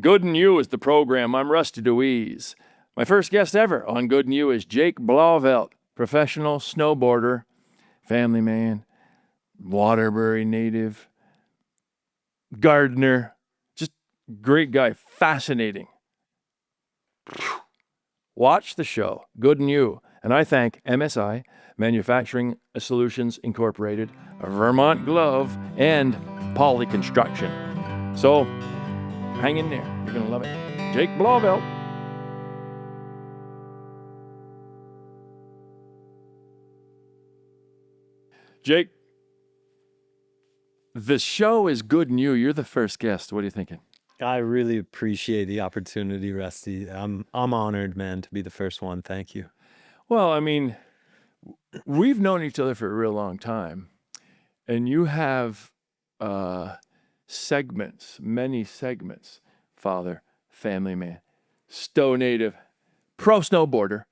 Good and You is the program. I'm Rusty DeWeese. My first guest ever on Good and You is Jake Blauvelt, professional snowboarder, family man, Waterbury native, gardener, just great guy, fascinating. Watch the show, Good and You, and I thank MSI, Manufacturing Solutions Incorporated, Vermont Glove, and Poly Construction. So, hang in there. You're going to love it. Jake Blauvelt. Jake, the show is Good and You. You're the first guest. What are you thinking? I really appreciate the opportunity, Rusty. I'm honored, man, to be the first one. Thank you. Well, I mean, we've known each other for a real long time, and you have segments, many segments. Father, family man, stow native, pro snowboarder,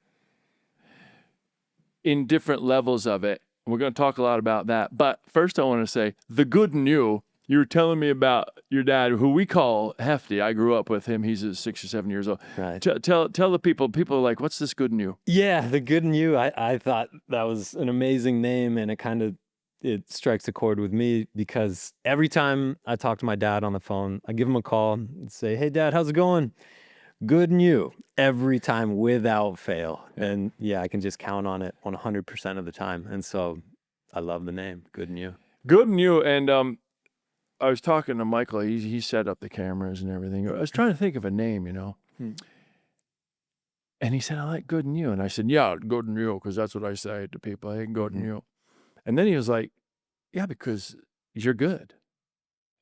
in different levels of it. We're going to talk a lot about that. But first I want to say, the Good and You were telling me about your dad, who we call Hefty. I grew up with him. He's 6 or 7 years old. Right. Tell the people are like, what's this Good and You? Yeah, the Good and You. I thought that was an amazing name, and it strikes a chord with me because every time I talk to my dad on the phone, I give him a call and say, "Hey, Dad, how's it going?" Good and You, every time without fail. And yeah, I can just count on it 100% of the time. And so I love the name, Good and You. Good and You. And I was talking to Michael. He set up the cameras and everything. I was trying to think of a name, And he said, I like Good and You. And I said, yeah, Good and You, because that's what I say to people. I ain't Good and You. And then he was like, yeah, because you're good.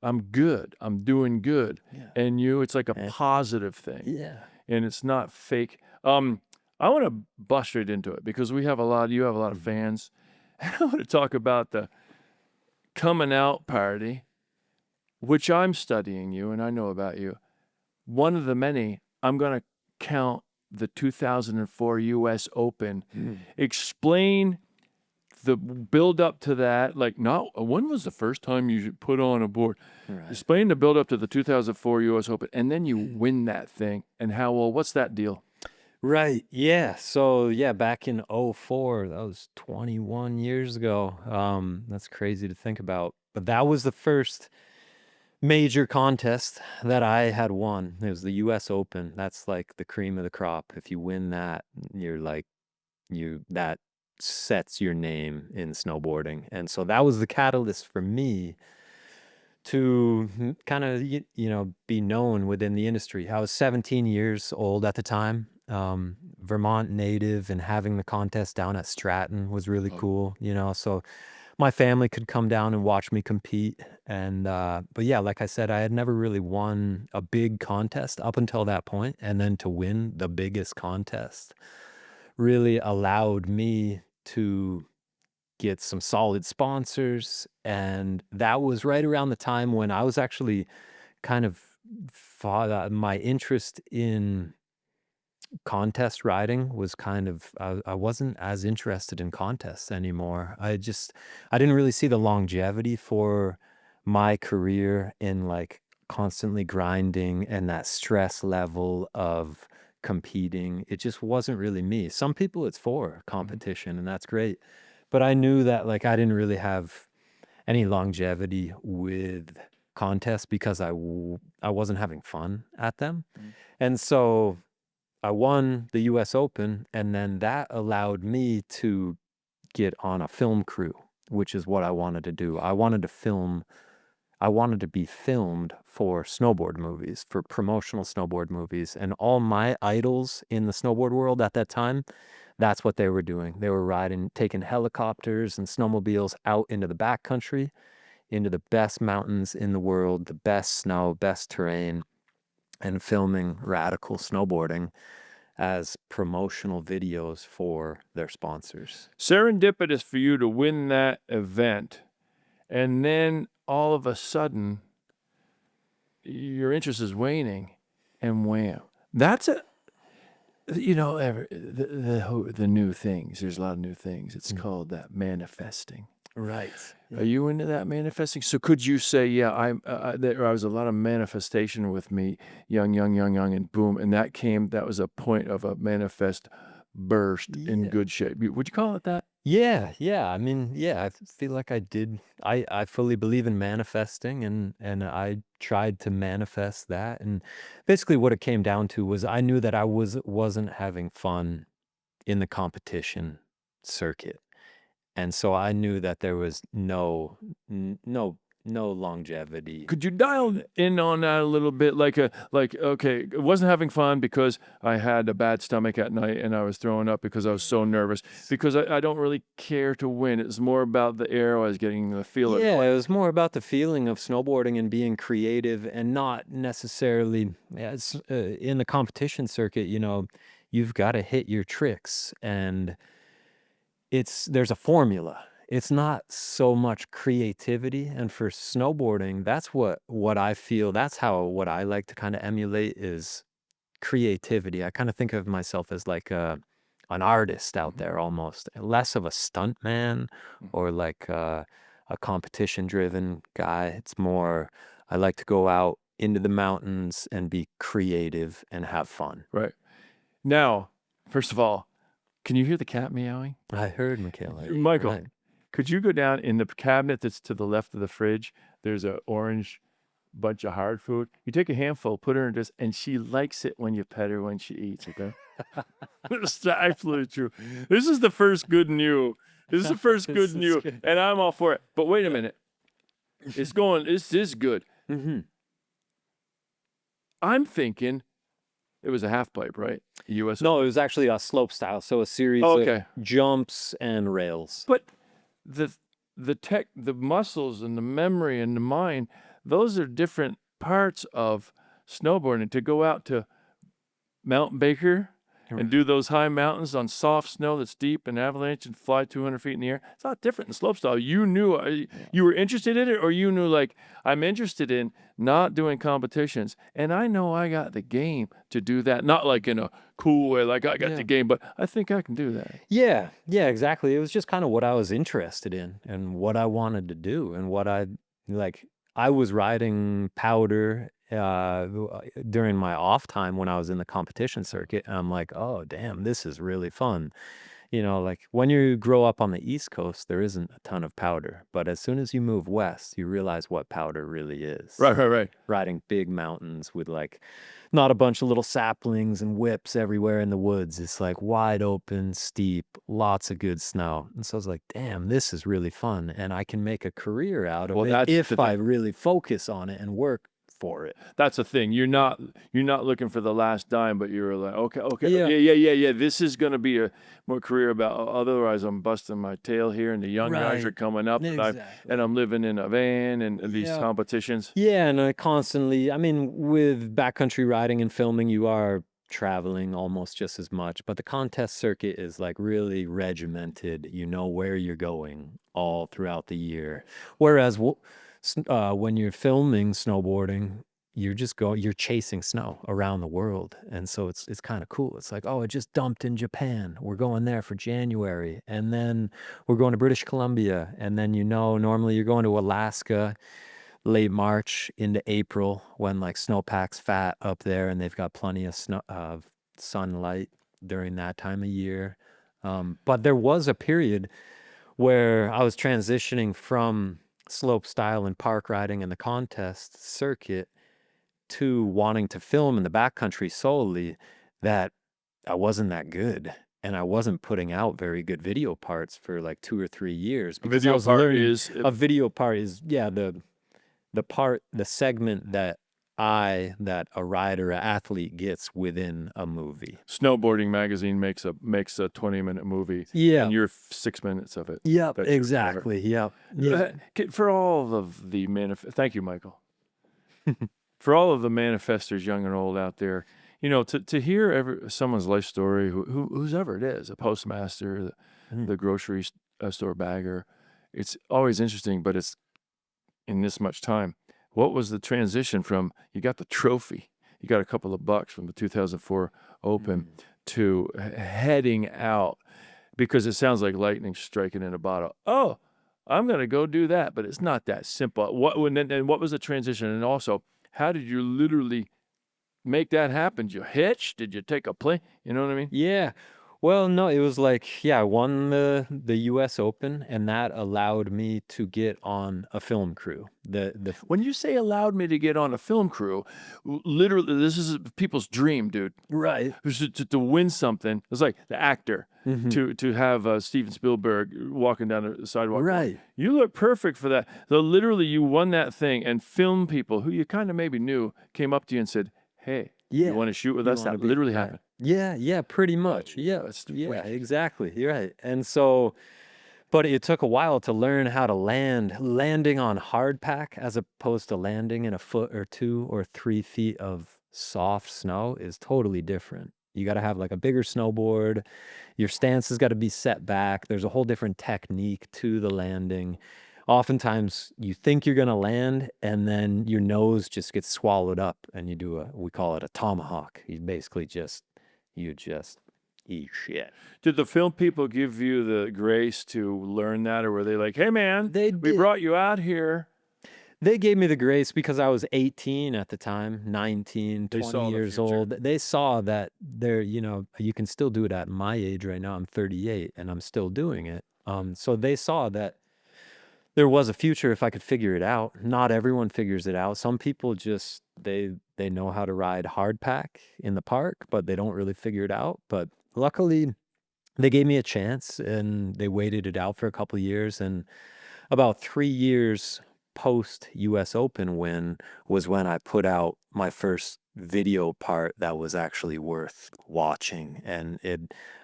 I'm good. I'm doing good. Yeah. And you, it's like a positive thing. Yeah. And it's not fake. I want to bust right into it because you have a lot of fans. I want to talk about the coming out party, which I'm studying you and I know about you. One of the many, I'm going to count the 2004 U.S. Open. Explain the build up to that. Like, when was the first time you put on a board? Right. Explain the build up to the 2004 U.S. Open, and then you win that thing. And what's that deal? Right. Yeah. So yeah, back in 2004, that was 21 years ago. That's crazy to think about. But that was the first major contest that I had won. It was the U.S. Open. That's like the cream of the crop. If you win that, that sets your name in snowboarding. And so that was the catalyst for me to kind of, be known within the industry. I was 17 years old at the time, Vermont native, and having the contest down at Stratton was really cool, so my family could come down and watch me compete. And, but yeah, like I said, I had never really won a big contest up until that point. And then to win the biggest contest really allowed me to get some solid sponsors. And that was right around the time when I was actually kind of my interest in contest riding was kind of, I wasn't as interested in contests anymore. I didn't really see the longevity for my career in like constantly grinding and that stress level of competing. It just wasn't really me. Some people it's for competition, and that's great. But I knew that like I didn't really have any longevity with contests because I wasn't having fun at them. And so I won the U.S. Open, and then that allowed me to get on a film crew, which is what I wanted to do. I wanted to be filmed for snowboard movies, for promotional snowboard movies. And all my idols in the snowboard world at that time, that's what they were doing. They were taking helicopters and snowmobiles out into the backcountry, into the best mountains in the world, the best snow, best terrain, and filming radical snowboarding as promotional videos for their sponsors. Serendipitous for you to win that event, and then all of a sudden your interest is waning, and wham. That's the new things. There's a lot of new things. It's called that manifesting. Right. Are you into that manifesting? So could you say, yeah, there was a lot of manifestation with me, young, and boom, and that was a point of a manifest burst in Yeah. good shape. Would you call it that? Yeah, yeah. I mean, yeah, I feel like I did. I fully believe in manifesting, and I tried to manifest that. And basically what it came down to was I knew that I wasn't having fun in the competition circuit. And so I knew that there was no longevity. Could you dial in on that a little bit? Okay, it wasn't having fun because I had a bad stomach at night and I was throwing up because I was so nervous. Because I don't really care to win. It's more about the air I was getting, the feel of it. Yeah, it was more about the feeling of snowboarding and being creative and not necessarily in the competition circuit, you've got to hit your tricks and there's a formula. It's not so much creativity. And for snowboarding, that's what I feel. That's how what I like to kind of emulate is creativity. I kind of think of myself as like an artist out there almost, less of a stunt man or like a competition driven guy. It's more, I like to go out into the mountains and be creative and have fun. Right. Now, first of all, can you hear the cat meowing? I heard Michaela. Michael, Right. could you go down in the cabinet that's to the left of the fridge? There's an orange bunch of hard food. You take a handful, put her in this, and she likes it when you pet her when she eats, okay? It's absolutely true. This is the first good new. This is the first This good is new, good. and I'm all for it. But wait a minute. This is good. Mm-hmm. I'm thinking it was a half pipe, right? US. No, it was actually a slope style, so a series Okay. of jumps and rails. But the muscles and the memory and the mind, those are different parts of snowboarding. To go out to Mount Baker and do those high mountains on soft snow that's deep and avalanche and fly 200 feet in the air, it's not different in slopestyle. You knew you were interested in it, or you knew like, I'm interested in not doing competitions, and I know I got the game to do that. Not like in a cool way, like I got the game, but I think I can do that. Yeah, exactly. It was just kind of what I was interested in and what I wanted to do and what I was riding powder during my off time when I was in the competition circuit. And I'm like, oh, damn, this is really fun. Like when you grow up on the East Coast, there isn't a ton of powder. But as soon as you move west, you realize what powder really is. Right. Riding big mountains with like not a bunch of little saplings and whips everywhere in the woods. It's like wide open, steep, lots of good snow. And so I was like, damn, this is really fun. And I can make a career out of Well, it that's if the I thing. really focus on it and work for it. That's the thing. You're not looking for the last dime, but you're like, okay, Yeah. yeah. This is going to be a more career about. Otherwise, I'm busting my tail here, and the young guys are Right. coming up, Exactly. and I'm living in a van and these Yeah. competitions. Yeah, and I constantly, I mean, with backcountry riding and filming, you are traveling almost just as much, but the contest circuit is like really regimented. You know where you're going all throughout the year. Whereas when you're filming snowboarding, you're chasing snow around the world. And so it's kind of cool. It's like, oh, it just dumped in Japan. We're going there for January. And then we're going to British Columbia. And then, normally you're going to Alaska late March into April when like snowpack's fat up there and they've got plenty of sunlight during that time of year. But there was a period where I was transitioning from slope style and park riding and the contest circuit to wanting to film in the backcountry solely, that I wasn't that good. And I wasn't putting out very good video parts for like 2 or 3 years. because I was learning- a video part is the segment that a rider, an athlete gets within a movie. Snowboarding Magazine makes a 20-minute movie, Yeah. and you're 6 minutes of it. Yep, That's your exactly. Yep. Yeah. For all of the thank you, Michael. For all of the manifestors, young and old out there, to hear someone's life story, who's ever it is, a postmaster, the grocery store bagger, it's always interesting. But it's in this much time. What was the transition from you got the trophy, you got a couple of bucks from the 2004 Open to heading out? Because it sounds like lightning striking in a bottle. Oh, I'm going to go do that, but it's not that simple. And what was the transition? And also, how did you literally make that happen? Did you hitch? Did you take a plane? You know what I mean? Yeah. Well, no, it was like, yeah, I won the US Open, and that allowed me to get on a film crew. When you say allowed me to get on a film crew, literally, this is people's dream, dude. Right. To win something. It's like the actor to have Steven Spielberg walking down the sidewalk. Right. You look perfect for that. So literally, you won that thing, and film people who you kind of maybe knew came up to you and said, "Hey, Yeah. you want to shoot with You us?" wanna That be- literally right. happened. Yeah, pretty much. Yeah, that's yeah, wicked. exactly. You're right. And so, but it took a while to learn how to land. Landing on hard pack as opposed to landing in a foot or 2 or 3 feet of soft snow is totally different. You got to have like a bigger snowboard. Your stance has got to be set back. There's a whole different technique to the landing. Oftentimes you think you're going to land and then your nose just gets swallowed up and you do we call it a tomahawk. You basically just eat shit. Did the film people give you the grace to learn that, or were they like, "Hey, man, They we did. brought you out here"? They gave me the grace because I was 18 at the time, 19, They 20 saw the years future. old. They saw that you can still do it at my age right now. I'm 38 and I'm still doing it. So they saw that there was a future if I could figure it out. Not everyone figures it out. Some people just they know how to ride hardpack in the park, but they don't really figure it out. But luckily, they gave me a chance and they waited it out for a couple of years. And about 3 years post US Open win was when I put out my first video part that was actually worth watching. And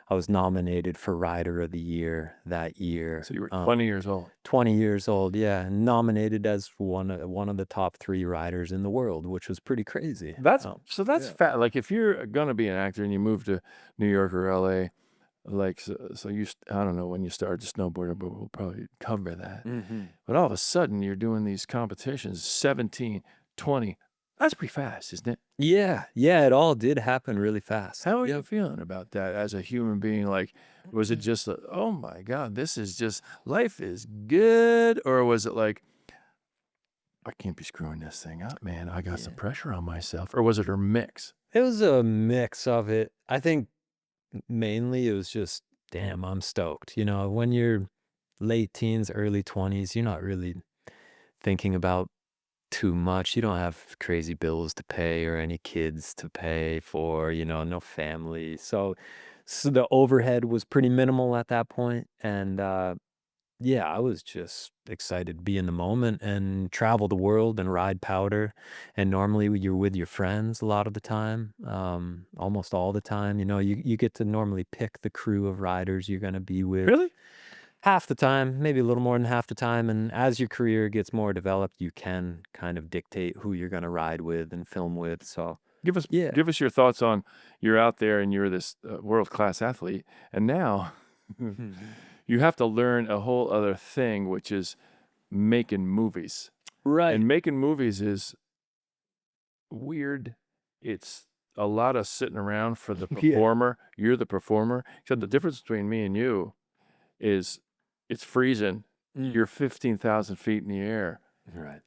I was nominated for Rider of the Year that year. So you were 20 years old. 20 years old, yeah, and nominated as one of the top 3 riders in the world, which was pretty crazy. That's yeah. fat. Like if you're gonna be an actor and you move to New York or LA, like so you I don't know when you started to snowboard, but we'll probably cover that. But all of a sudden you're doing these competitions, 17, 20. That's pretty fast, isn't it? Yeah, it all did happen really fast. How are you feeling about that as a human being? Like, was it just, oh my God, this is just, life is good? Or was it like, I can't be screwing this thing up, man. I got some pressure on myself. Or was it a mix? It was a mix of it. I think mainly it was just, damn, I'm stoked. When you're late teens, early 20s, you're not really thinking about too much. You don't have crazy bills to pay or any kids to pay for, no family. So the overhead was pretty minimal at that point. And yeah, I was just excited to be in the moment and travel the world and ride powder. And normally you're with your friends a lot of the time, almost all the time. You get to normally pick the crew of riders you're going to be with. Really? Half the time, maybe a little more than half the time. And as your career gets more developed, you can kind of dictate who you're going to ride with and film with. So Give us yeah. give us your thoughts on, you're out there and you're this world-class athlete, and now you have to learn a whole other thing, which is making movies. Right. And making movies is weird. It's a lot of sitting around for the performer. You're the performer. Except the difference between me and you is it's freezing. You're 15,000 feet in the air. Right.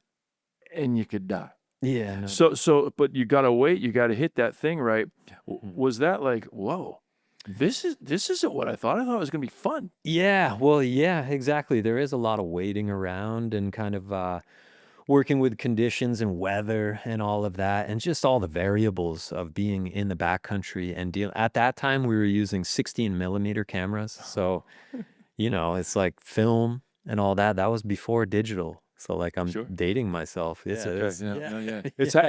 And you could die. Yeah. No. So, but you got to wait. You got to hit that thing right. Was that like, whoa, this isn't what I thought. I thought it was going to be fun. Yeah. Well, yeah, exactly. There is a lot of waiting around and kind of working with conditions and weather and all of that, and just all the variables of being in the backcountry and deal. At that time, we were using 16mm cameras, so it's like film and all that. That was before digital. So like I'm dating myself. It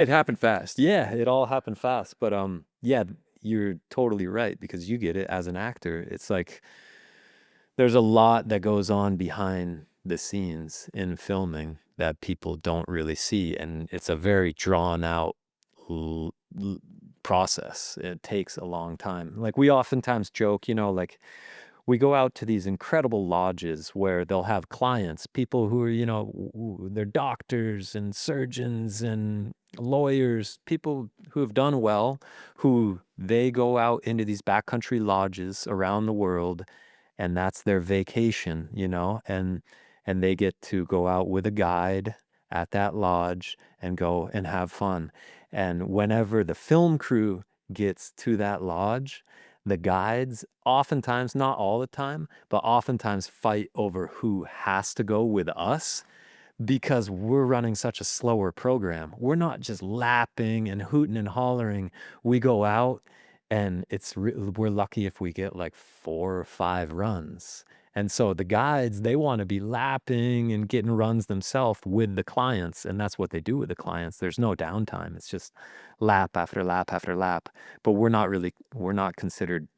happened fast. Yeah, it all happened fast. But yeah, you're totally right because you get it as an actor. It's like there's a lot that goes on behind the scenes in filming that people don't really see, and it's a very drawn out process. It takes a long time. Like we oftentimes joke, like we go out to these incredible lodges where they'll have clients, people who are, they're doctors and surgeons and lawyers, people who have done well, who they go out into these backcountry lodges around the world, and that's their vacation, and and they get to go out with a guide at that lodge and go and have fun. And whenever the film crew gets to that lodge, the guides oftentimes, not all the time, but oftentimes fight over who has to go with us because we're running such a slower program. We're not just lapping and hooting and hollering. We go out and we're lucky if we get like 4 or 5 runs. And so the guides, they want to be lapping and getting runs themselves with the clients. And that's what they do with the clients. There's no downtime. It's just lap after lap after lap. But we're not considered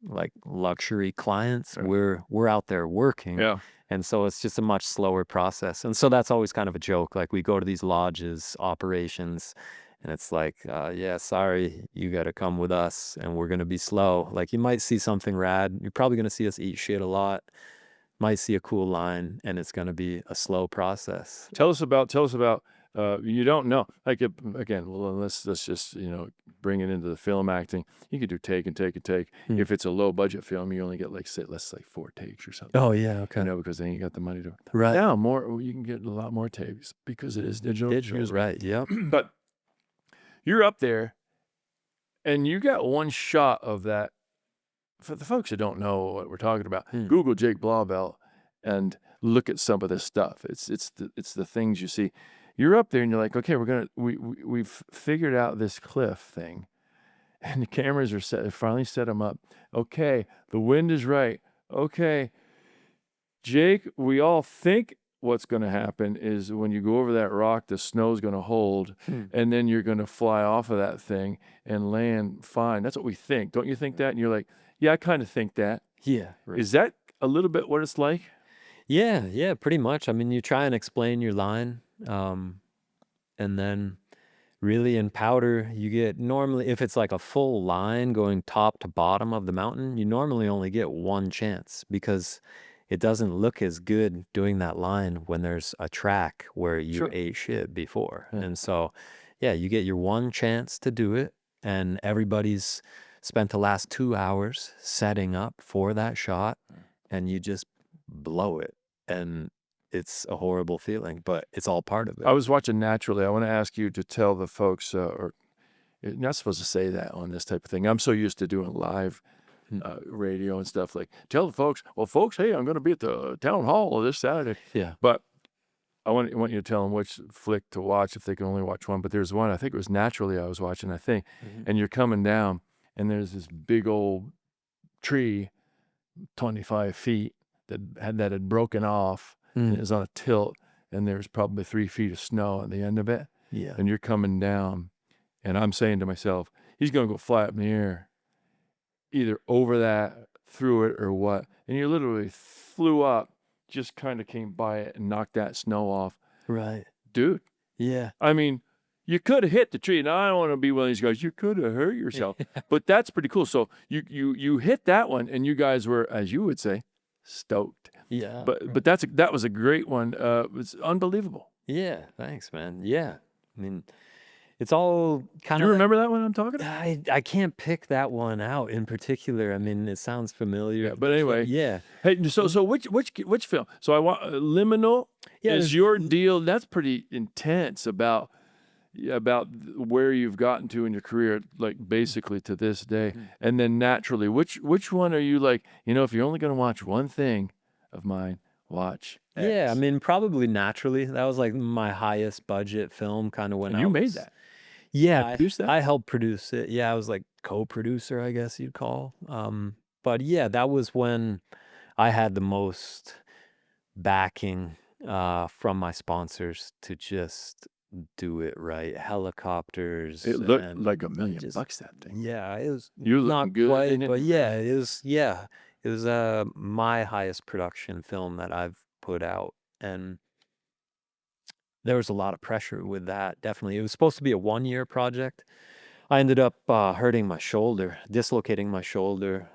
like luxury clients. Right. We're out there working. Yeah. And so it's just a much slower process. And so that's always kind of a joke. Like we go to these lodges, operations, and it's like, yeah, sorry, you got to come with us and we're going to be slow. Like you might see something rad. You're probably going to see us eat shit a lot. Might see a cool line, and it's going to be a slow process. Tell us about, you don't know, like, again, well, let's just, bring it into the film acting. You could do take and take and take. If it's a low budget film, you only get like, say, let's say 4 takes or something. Oh, yeah. Okay. Because then you got the money to. Right. Now, you can get a lot more takes because it is digital. Right. Yep. But you're up there and you got one shot of that. For the folks who don't know what we're talking about, Google Jake Blauvelt and look at some of this stuff. It's the things you see. You're up there and you're like, okay, we've figured out this cliff thing, and the cameras are set. Finally set them up. Okay, the wind is right. Okay, Jake, we all think what's going to happen is when you go over that rock, the snow's going to hold, and then you're going to fly off of that thing and land fine. That's what we think. Don't you think that? And you're like, yeah, I kind of think that. Yeah. Right. Is that a little bit what it's like? Yeah, pretty much. I mean, you try and explain your line, and then really in powder, you get normally, if it's like a full line going top to bottom of the mountain, you normally only get one chance because it doesn't look as good doing that line when there's a track where you ate shit before. And so, yeah, you get your one chance to do it, and everybody's spent the last 2 hours setting up for that shot, and you just blow it. And it's a horrible feeling, but it's all part of it. I was watching Naturally. I want to ask you to tell the folks, or you're not supposed to say that on this type of thing. I'm so used to doing live radio and stuff. Like, tell the folks, well, folks, hey, I'm going to be at the town hall this Saturday. Yeah. But I want you to tell them which flick to watch if they can only watch one. But there's one, I think it was Naturally I was watching, I think. And you're coming down, and there's this big old tree, 25 feet, that had broken off, and it was on a tilt, and there's probably 3 feet of snow at the end of it. Yeah. And you're coming down, and I'm saying to myself, he's going to go fly up in the air, either over that, through it, or what. And you literally flew up, just kind of came by it and knocked that snow off. Right. Dude. Yeah. I mean, you could have hit the tree. Now, I don't want to be one of these guys. You could have hurt yourself. But that's pretty cool. So you hit that one, and you guys were, as you would say, stoked. Yeah. But that was a great one. It's unbelievable. Yeah. Thanks, man. Yeah. I mean, it's all kind Do of. you remember that one I'm talking about? I can't pick that one out in particular. I mean, it sounds familiar. Yeah, but anyway. Yeah. Hey, so which film? So I want Liminal. Yeah, is your deal. That's pretty intense about where you've gotten to in your career, like basically to this day. And then Naturally, which one are you like? If you're only going to watch one thing of mine, watch X. Yeah, I mean, probably Naturally. That was like my highest budget film, kind of when And you made that. Yeah, Produced that? I helped produce it. Yeah, I was like co-producer, I guess you'd call. But yeah, that was when I had the most backing from my sponsors to just do it right. Helicopters. It looked and like $1 million just- bucks, that thing. Yeah, it was You look not good quite, in it. but yeah, it was. Yeah, it was my highest production film that I've put out, and there was a lot of pressure with that. Definitely, it was supposed to be a 1-year project. I ended up hurting my shoulder, dislocating my shoulder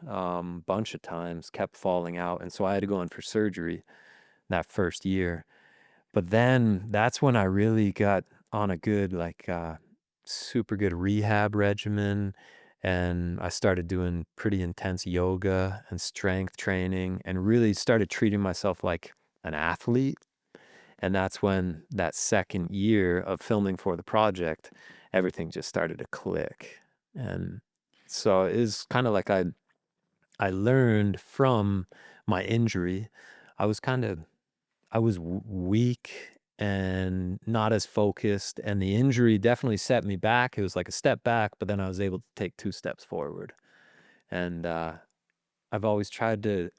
bunch of times, kept falling out, and so I had to go in for surgery that first year. But then that's when I really got on a good, super good rehab regimen, and I started doing pretty intense yoga and strength training, and really started treating myself like an athlete. And that's when that second year of filming for the project, everything just started to click. And so it's kind of like I learned from my injury. I was weak and not as focused, and the injury definitely set me back. It was like a step back, but then I was able to take 2 steps forward. And I've always tried to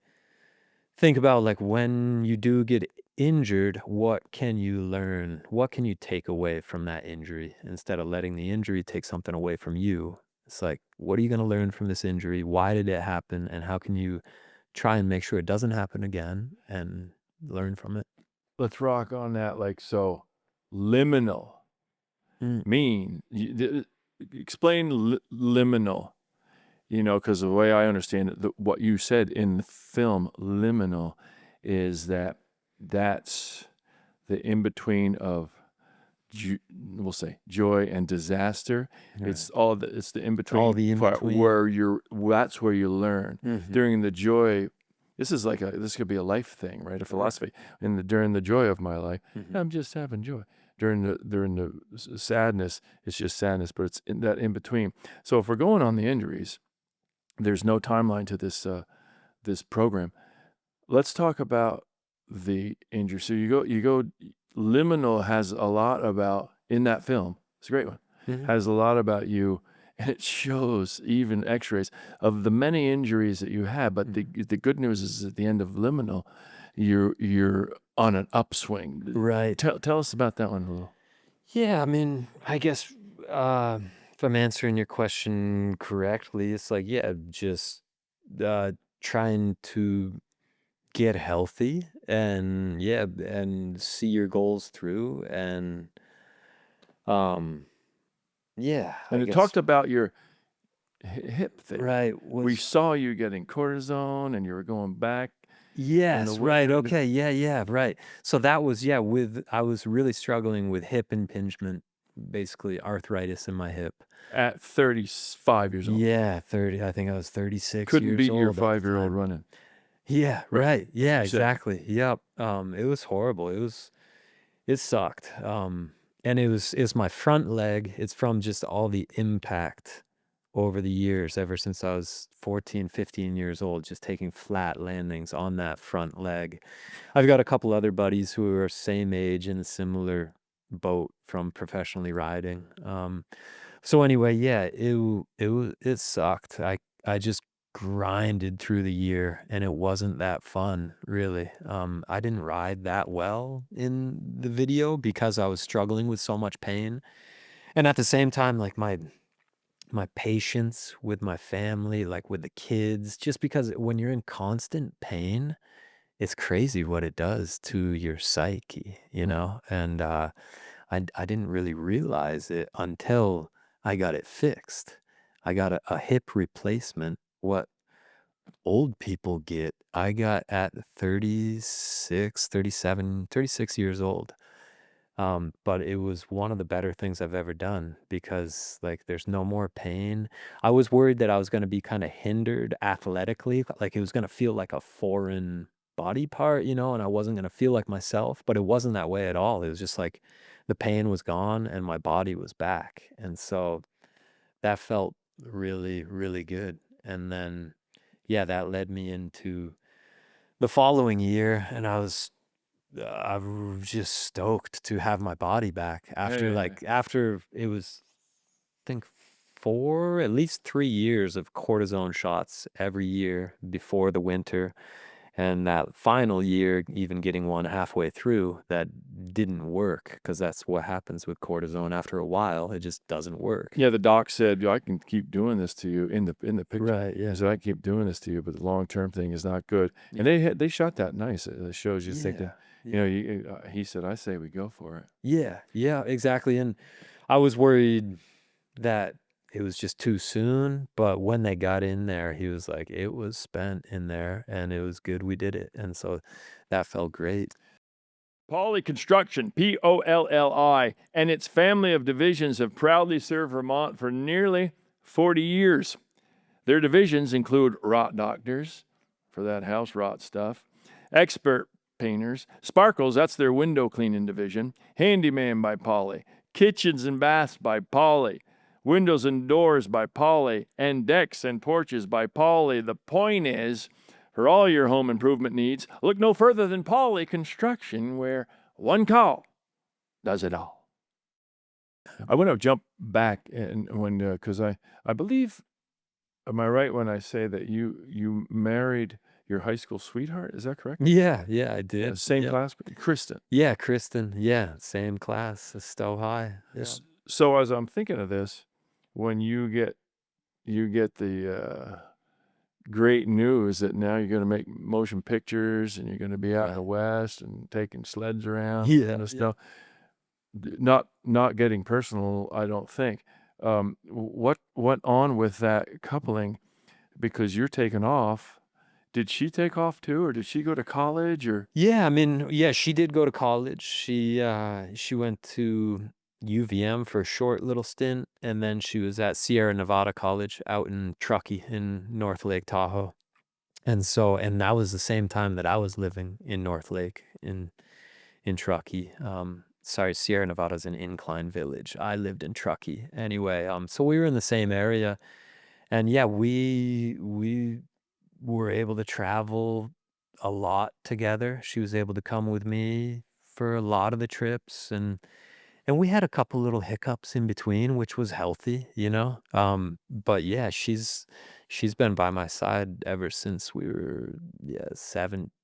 think about, like, when you do get injured, what can you learn? What can you take away from that injury instead of letting the injury take something away from you? It's like, what are you going to learn from this injury? Why did it happen? And how can you try and make sure it doesn't happen again and learn from it? Let's rock on that. Like, so liminal explain liminal, because the way I understand it, what you said in the film, liminal, is that's the in-between of, we'll say, joy and disaster. Right. It's the in-between all the part in-between. where that's where you learn. Mhm. During the joy, this could be a life thing, right? A philosophy. During the joy of my life, I'm just having joy. During the sadness, it's just sadness, but it's in that in between. So if we're going on the injuries, there's no timeline to this program. Let's talk about the injury. So you go. Liminal has a lot about, in that film. It's a great one. Has a lot about you. And it shows even x-rays of the many injuries that you had. But the good news is at the end of Liminal, you're on an upswing. Right. Tell us about that one a little. Yeah, I mean, I guess if I'm answering your question correctly, it's like, yeah, just trying to get healthy and see your goals through, and yeah. And it talked about your hip thing. Right. We saw you getting cortisone and you were going back. Yes, right. Okay. Yeah, right. So that was, I was really struggling with hip impingement, basically arthritis in my hip. At 35 years old. Yeah, 30. I think I was 36 Couldn't years beat old your at the 5-year-old time. running. Yeah, right. Yeah, You said. exactly. Yep. It was horrible. It sucked. And it's my front leg. It's from just all the impact over the years, ever since I was 14, 15 years old, just taking flat landings on that front leg. I've got a couple other buddies who are same age in a similar boat from professionally riding. So anyway, yeah, it sucked. I just grinded through the year, and it wasn't that fun, really. I didn't ride that well in the video because I was struggling with so much pain. And at the same time, like, my patience with my family, like with the kids, just because when you're in constant pain, it's crazy what it does to your psyche, And I didn't really realize it until I got it fixed. I got a hip replacement. What old people get, I got at 36, 37, 36 years old. But it was one of the better things I've ever done because, like, there's no more pain. I was worried that I was going to be kind of hindered athletically, like it was going to feel like a foreign body part, and I wasn't going to feel like myself, but it wasn't that way at all. It was just like the pain was gone and my body was back. And so that felt really, really good. And then, yeah, that led me into the following year, and I was just stoked to have my body back after after it was, I think, at least 3 years of cortisone shots every year before the winter. And that final year, even getting one halfway through, that didn't work because that's what happens with cortisone. After a while, it just doesn't work. Yeah, the doc said, I can keep doing this to you in the picture. Right, yeah. So I keep doing this to you, but the long-term thing is not good. And they shot that nice. It shows you think that, he said, I say we go for it. Yeah, exactly. And I was worried that it was just too soon, but when they got in there, he was like, it was spent in there and it was good we did it. And so that felt great. Pauley Construction, Polli, and its family of divisions have proudly served Vermont for nearly 40 years. Their divisions include rot doctors, for that house rot stuff, expert Painters. Sparkles, that's their window cleaning division. Handyman by Polly. Kitchens and Baths by Polly. Windows and Doors by Polly. And Decks and Porches by Polly. The point is, for all your home improvement needs, look no further than Polly Construction, where one call does it all. I want to jump back and because I believe, am I right when I say that you married your high school sweetheart? Is that correct? Yeah, I Yeah, did. same Yep. class, Kristen. Yeah, Kristen. Yeah, same class as Stowe High. Yeah. So as I'm thinking of this, when you get the great news that now you're going to make motion pictures and you're going to be out in the West and taking sleds around Yeah, and stuff. Not getting personal, I don't think. What went on with that coupling? Because you're taking off. Did she take off too, or did she go to college, or? Yeah, I mean, yeah, she did go to college. She went to UVM for a short little stint, and then she was at Sierra Nevada College out in Truckee in North Lake Tahoe. And that was the same time that I was living in North Lake in Truckee. Sorry, Sierra Nevada's an incline village. I lived in Truckee. Anyway, so we were in the same area, and yeah, we were able to travel a lot together. She was able to come with me for a lot of the trips, and we had a couple little hiccups in between, which was healthy, you know. But yeah, she's been by my side ever since we were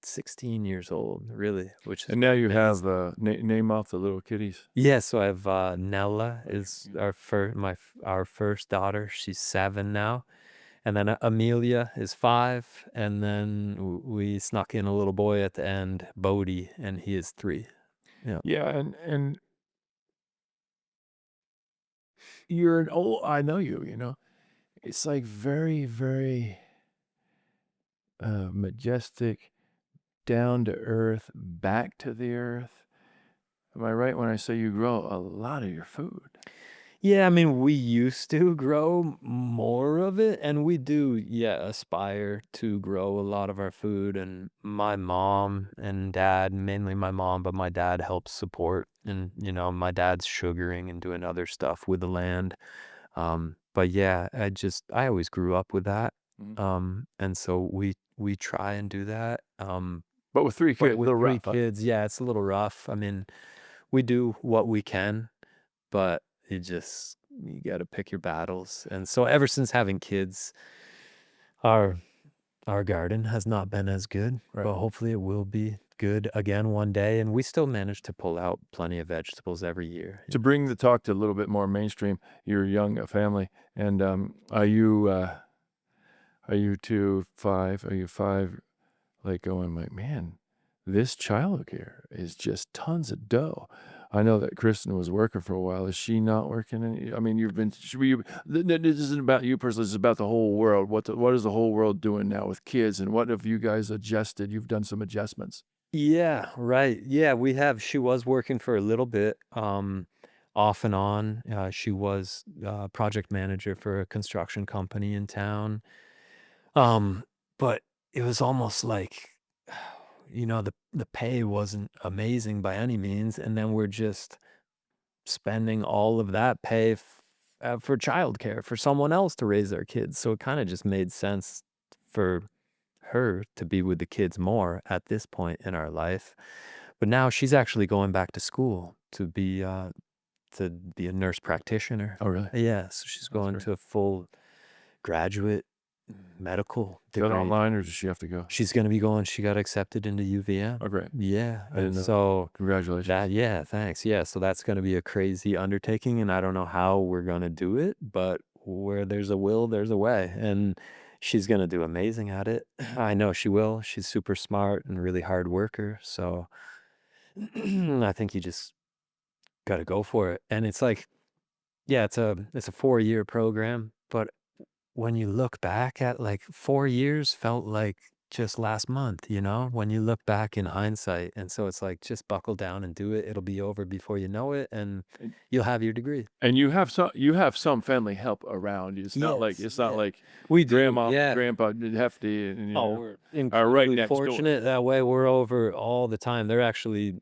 16 years old, really, which is And now you have amazing. name off the little kitties. Yeah, so I have Nella is our first daughter. She's 7 now. And then Amelia is 5, and then we snuck in a little boy at the end, Bodie, and he is 3. Yeah. Yeah, and you're an old. I know you. You know, it's like very, very majestic, down to earth, back to the earth. Am I right when I say you grow a lot of your food? Yeah, I mean, we used to grow more of it, and we do, aspire to grow a lot of our food. And my mom and dad, mainly my mom, but my dad helps support. And, my dad's sugaring and doing other stuff with the land. But yeah, I always grew up with that. And so we try and do that. But with 3 But kids, with the 3 rough. kids, yeah, it's a little rough. I mean, we do what we can, but you got to pick your battles. And so ever since having kids, our garden has not been as good, Right. but hopefully it will be good again one day. And we still manage to pull out plenty of vegetables every year. To bring the talk to a little bit more mainstream, you're a young family, and are you 5? Are you 5? Like going like, man, this childcare is just tons of dough. I know that Kristen was working for a while. Is she not working? I mean, this isn't about you personally. This is about the whole world. What is the whole world doing now with kids, and what have you guys adjusted? You've done some adjustments. Yeah, right. Yeah, we have. She was working for a little bit, off and on. She was project manager for a construction company in town. But it was almost like, the pay wasn't amazing by any means, and then we're just spending all of that pay for childcare for someone else to raise their kids. So it kind of just made sense for her to be with the kids more at this point in our life. But now she's actually going back to school to be a nurse practitioner. Oh, really? Yeah, so she's going great. to a full graduate medical Is that degree. online, or does she have to go? She's going to be going. She got accepted into UVM. Oh, great. Yeah. I didn't And know. so Congratulations. yeah, thanks. Yeah, so that's going to be a crazy undertaking, and I don't know how we're going to do it, but where there's a will, there's a way. And she's going to do amazing at it. I know she will. She's super smart and really hard worker. So I think you just got to go for it. And it's like, yeah, it's a 4-year program, but when you look back at, like, 4 years felt like just last month, you know, when you look back in hindsight. And so it's like, just buckle down and do it. It'll be over before you know it, and And, you'll have your degree. and you have some family help around you. Yes, It's not yeah. like We do, grandma, yeah. grandpa, Hefty, and Oh, we're are right incredibly next door. fortunate that way. We're over all the time. They're actually,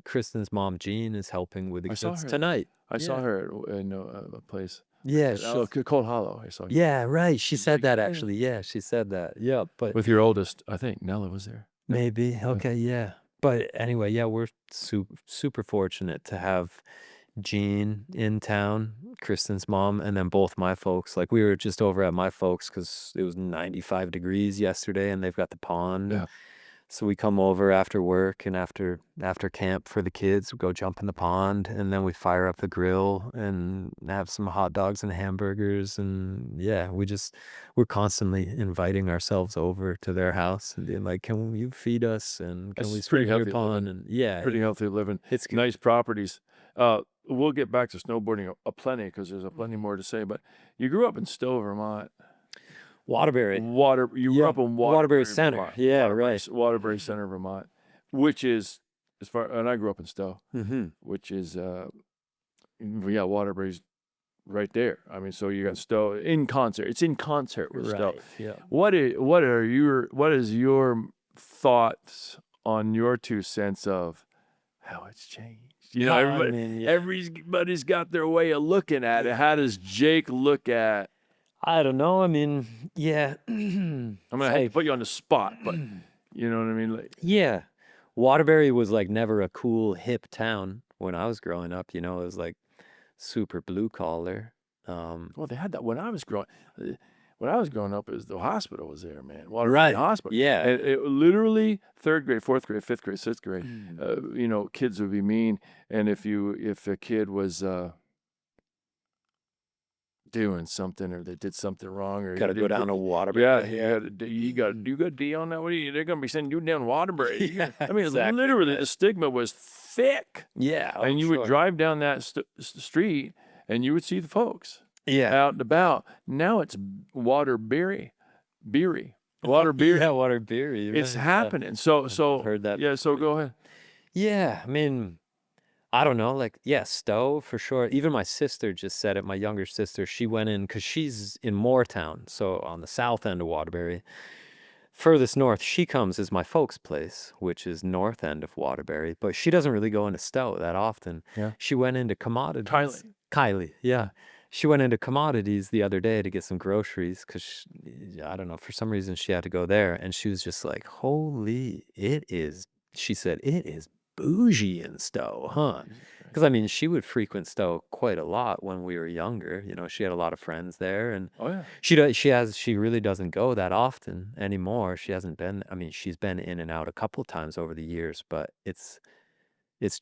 Kristen's mom, Jean, is helping with the I saw kids her. tonight. I saw Yeah. her in a place. Yeah, Oh, Cold Hollow. I saw you. yeah, right. She She's said like, that "Yeah." actually. Yeah, she said that. Yeah, but With your oldest, I think Nella was there. maybe. Okay, yeah. But anyway, yeah, we're super fortunate to have Jean in town, Kristen's mom, and then both my folks. Like, we were just over at my folks because it was 95 degrees yesterday, and they've got the pond. Yeah. So we come over after work and after camp for the kids, we go jump in the pond, and then we fire up the grill and have some hot dogs and hamburgers. And yeah, we're constantly inviting ourselves over to their house and being like, can you feed us, and can we It's pretty swim your healthy pond? living. And yeah, Pretty healthy living. it's good. Nice properties. We'll get back to snowboarding aplenty because there's plenty more to say. But you grew up in Stowe, Vermont. Waterbury. You grew up in Waterbury Center. Vermont. Yeah, Waterbury, right. Waterbury Center, Vermont, which is and I grew up in Stowe, Mm-hmm. which is Waterbury's right there. I mean, so you got Stowe in concert. It's in concert with Stowe. Right. Yeah. What is your thoughts on your 2 cents of how it's changed? You know, I mean, yeah. everybody's got their way of looking at it. How does Jake look at? I don't know. I mean, yeah. I'm gonna hate to put you on the spot, but you know what I mean. Like, Yeah. Waterbury was like never a cool hip town when I was growing up, you know. It was like super blue collar. well, they had that when I was growing. When I was growing up, the hospital was there, man. Waterbury Right. Hospital. Yeah. And it literally 3rd grade, 4th grade, 5th grade, 6th grade. You know, kids would be mean, and if a kid was doing something or they did something wrong or Gotta you go did- down to Waterbury. you got D on that. What are you? They're gonna be sending you down Waterbury. Yeah, I mean, exactly, literally, right. the stigma was thick, Yeah. and you would drive down that street and you would see the folks Yeah. out and about. Now it's Waterberry, Waterberry. Yeah, Waterbury. It's right, yeah. happening. So Heard that. Yeah. So go ahead. Yeah, I mean, I don't know, like, yeah, Stowe for sure. Even my sister just said it. My younger sister, she went in because she's in Moortown, so on the south end of Waterbury. Furthest north she comes is my folks' place, which is north end of Waterbury, but she doesn't really go into Stowe that often. Yeah. She went into commodities. Kylie, yeah. She went into commodities the other day to get some groceries because, I don't know, for some reason she had to go there. And she was just like, holy, she said, it is bougie in Stowe, huh? Because I mean, she would frequent Stowe quite a lot when we were younger. You know, she had a lot of friends there, and Oh yeah. she really doesn't go that often anymore. She hasn't been. I mean, she's been in and out a couple times over the years, but it's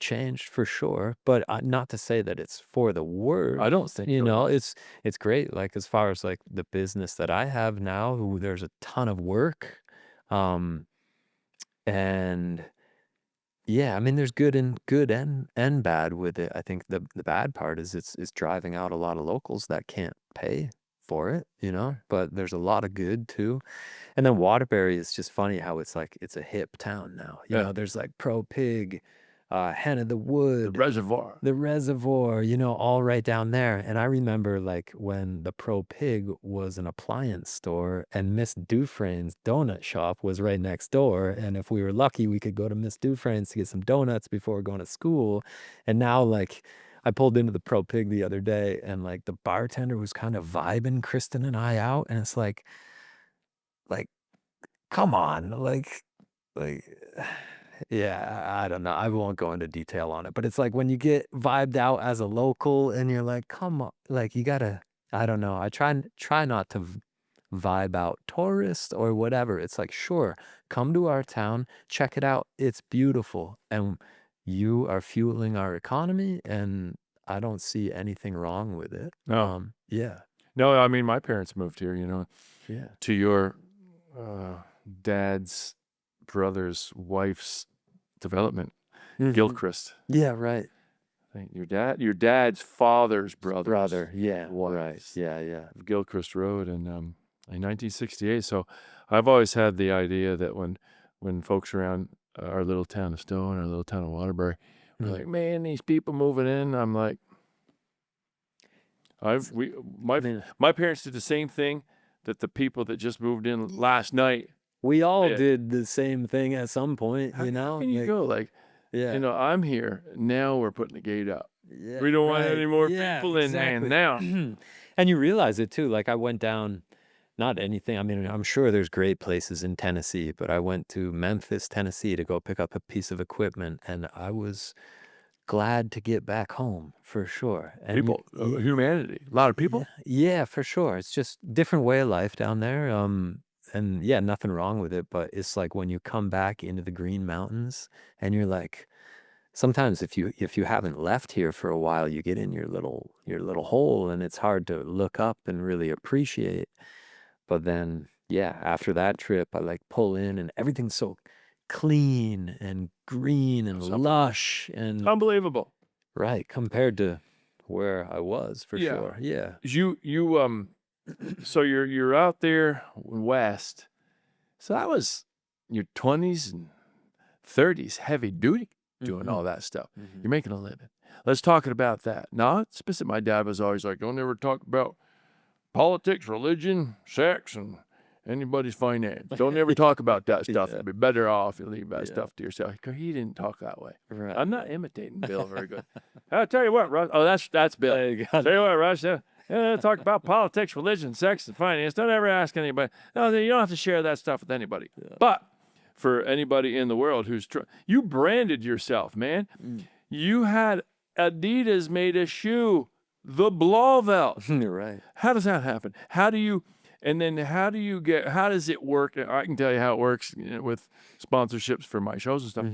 changed for sure. But not to say that it's for the worse. I don't think You so. know, it's great. Like, as far as like the business that I have now, there's a ton of work, and yeah, I mean, there's good and bad with it. I think the bad part is it's driving out a lot of locals that can't pay for it, you know. But there's a lot of good too. And then Waterbury is just funny how it's like it's a hip town now. You Yeah. know, there's like Pro Pig, Hen of the Wood, The reservoir. you know, all right down there. And I remember like when the Pro Pig was an appliance store and Miss Dufresne's donut shop was right next door. And if we were lucky, we could go to Miss Dufresne's to get some donuts before going to school. And now, like, I pulled into the Pro Pig the other day and like the bartender was kind of vibing Kristen and I out. And it's like, come on, like, yeah, I don't know. I won't go into detail on it, but it's like when you get vibed out as a local and you're like, come on, like, you gotta, I don't know. I try not to vibe out tourists or whatever. It's like, sure, come to our town, check it out. It's beautiful. And you are fueling our economy, and I don't see anything wrong with it. No. Yeah. No, I mean, my parents moved here, you know, Yeah. to your dad's brother's wife's development, Mhm. Gilchrist. Yeah, right. I think your dad's father's brother. Brother. Yeah. wife Right. Yeah. Yeah. of Gilchrist Road, and In 1968. So I've always had the idea that when folks around our little town of Stone, our little town of Waterbury, we're like, man, these people moving in. I'm like, mean, my parents did the same thing that the people that just moved in last night. we all Yeah. did the same thing at some point, How you know? can you go like, Yeah. you know, I'm here now. We're putting the gate up. Yeah, We don't want right. any more Yeah, people in, man. exactly. Now, And you realize it too. Like I went down, not anything. I mean, I'm sure there's great places in Tennessee, but I went to Memphis, Tennessee to go pick up a piece of equipment, and I was glad to get back home for sure. And people, humanity, a lot of people. yeah, for sure. It's just different way of life down there. And yeah, nothing wrong with it, but it's like when you come back into the Green Mountains and you're like, sometimes if you haven't left here for a while, you get in your little hole and it's hard to look up and really appreciate. But then yeah, after that trip, I like pull in and everything's so clean and green and lush and Unbelievable. right compared to where I was for Yeah. sure. Yeah. You so you're out there west. So that was your 20s and 30s, heavy duty, doing all that stuff. You're making a living. Let's talk about that. Not specific. My dad was always like, don't ever talk about politics, religion, sex, and anybody's finance. Don't ever talk about that stuff. It'd be better off if you leave that stuff to yourself. He didn't talk that way. Right. I'm not imitating Bill very good. I'll tell you what, Russ. Oh, that's Bill. There you go. Tell you what, Russ. Talk about politics, religion, sex, and finance. Don't ever ask anybody. No, you don't have to share that stuff with anybody. Yeah. But for anybody in the world who's you branded yourself, man. You had Adidas made a shoe, the Blauvelt. Right. How does that happen? How does it work? I can tell you how it works with sponsorships for my shows and stuff.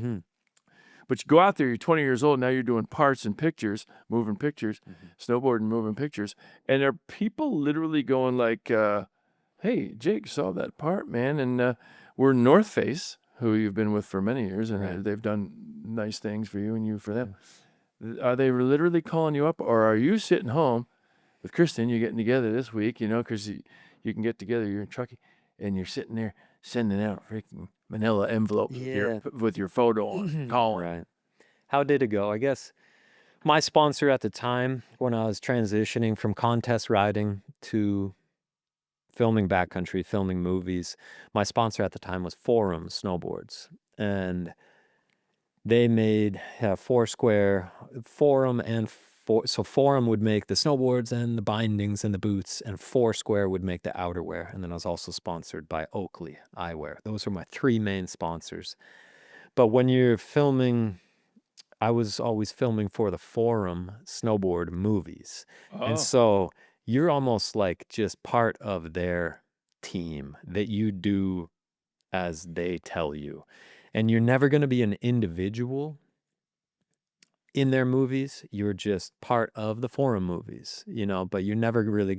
But you go out there, you're 20 years old, now you're doing parts and pictures, moving pictures, snowboarding, moving pictures. And there are people literally going like, hey, Jake, saw that part, man. And we're North Face, who you've been with for many years, and they've done nice things for you and you for them. Are they literally calling you up, or are you sitting home with Kristen, you're getting together this week, because you can get together, you're in Truckee, and you're sitting there sending out freaking manila envelopes with your photo on, calling. Right. How did it go? I guess my sponsor at the time, when I was transitioning from contest riding to filming backcountry, filming movies, my sponsor at the time was Forum Snowboards. And they made Foursquare, Forum, and so Forum would make the snowboards and the bindings and the boots, and Foursquare would make the outerwear. And then I was also sponsored by Oakley Eyewear. Those are my three main sponsors. But when you're filming, I was always filming for the Forum snowboard movies. And so you're almost like just part of their team that you do as they tell you. And you're never going to be an individual in their movies. You're just part of the Forum movies, but you're never really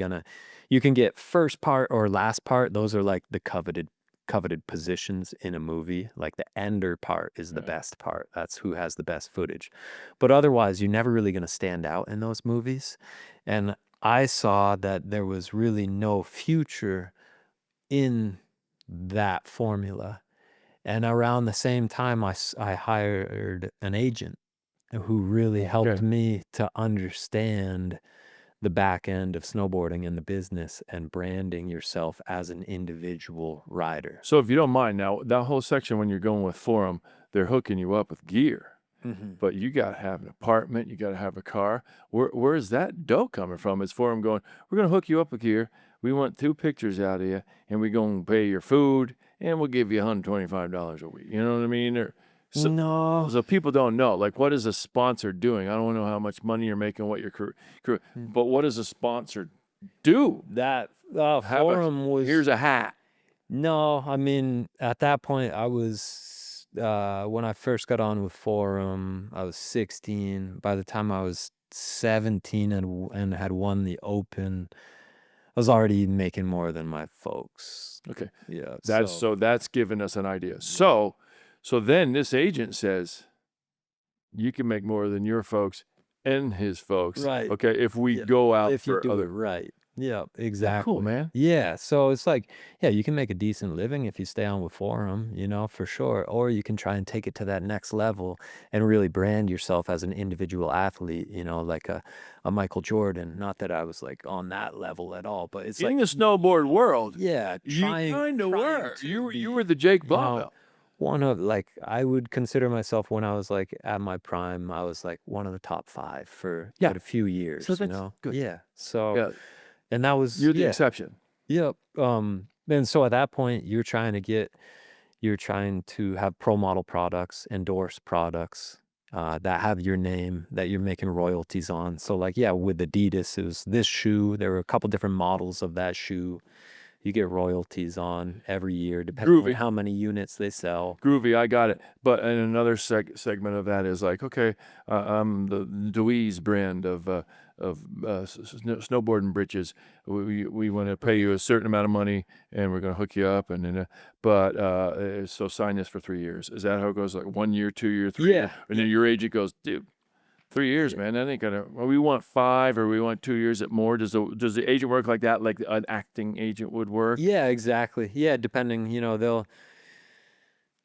you can get first part or last part. Those are like the coveted positions in a movie. Like the ender part is the best part. That's who has the best footage. But otherwise, you're never really going to stand out in those movies. And I saw that there was really no future in that formula. And around the same time, I hired an agent who really helped me to understand the back end of snowboarding and the business and branding yourself as an individual rider. So if you don't mind, now that whole section when you're going with Forum, they're hooking you up with gear. But you got to have an apartment, you got to have a car. Where is that dough coming from? Is Forum going, we're going to hook you up with gear. We want 2 pictures out of you, and we're going to pay your food, and we'll give you $125 a week. You know what I mean? So people don't know. Like, what is a sponsor doing? I don't know how much money you're making, what your crew. But what does a sponsor do? That Forum was... Here's a hat. No, I mean, at that point, I was... when I first got on with Forum, I was 16. By the time I was 17 and had won the Open, I was already making more than my folks. Okay. Yeah. That's given us an idea. So then this agent says, you can make more than your folks and his folks. Right. Okay. If we go out if for you do other. it right. Yeah, Cool, exactly. man. Yeah, so it's like, yeah, you can make a decent living if you stay on with Forum, for sure. Or you can try and take it to that next level and really brand yourself as an individual athlete, like a Michael Jordan. Not that I was like on that level at all, but it's like, In the snowboard world, yeah, you trying kind of trying were. to You be, were the Jake you know, Blauvelt. one of like I would consider myself when I was like at my prime, I was like one of the top 5 for Yeah. quite a few So years, that's good. Yeah. So Yeah, and that was you're the yeah. exception. Yep. And so at that point, you're trying to have pro model products, endorse products that have your name that you're making royalties on. So like, yeah, with Adidas, it was this shoe. There were a couple different models of that shoe. You get royalties on every year, depending on Groovy. how many units they sell. Groovy, I got it. But in another segment of that is like, okay, the Dewey's brand of snowboarding britches. We want to pay you a certain amount of money, and we're going to hook you up, and then, so sign this for 3 years. Is that how it goes? Like 1 year, 2 year, 3 year, Yeah. and then your agent goes, dude. 3 years, man. That ain't gonna. Well, we want 5, or we want 2 years at more. Does the agent work like that, like an acting agent would work? Yeah, exactly. Yeah, depending,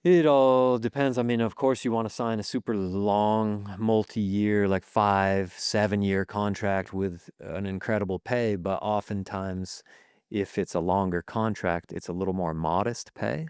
it all depends. I mean, of course, you want to sign a super long, multi-year, like 5, 7-year contract with an incredible pay, but oftentimes, if it's a longer contract, it's a little more modest pay,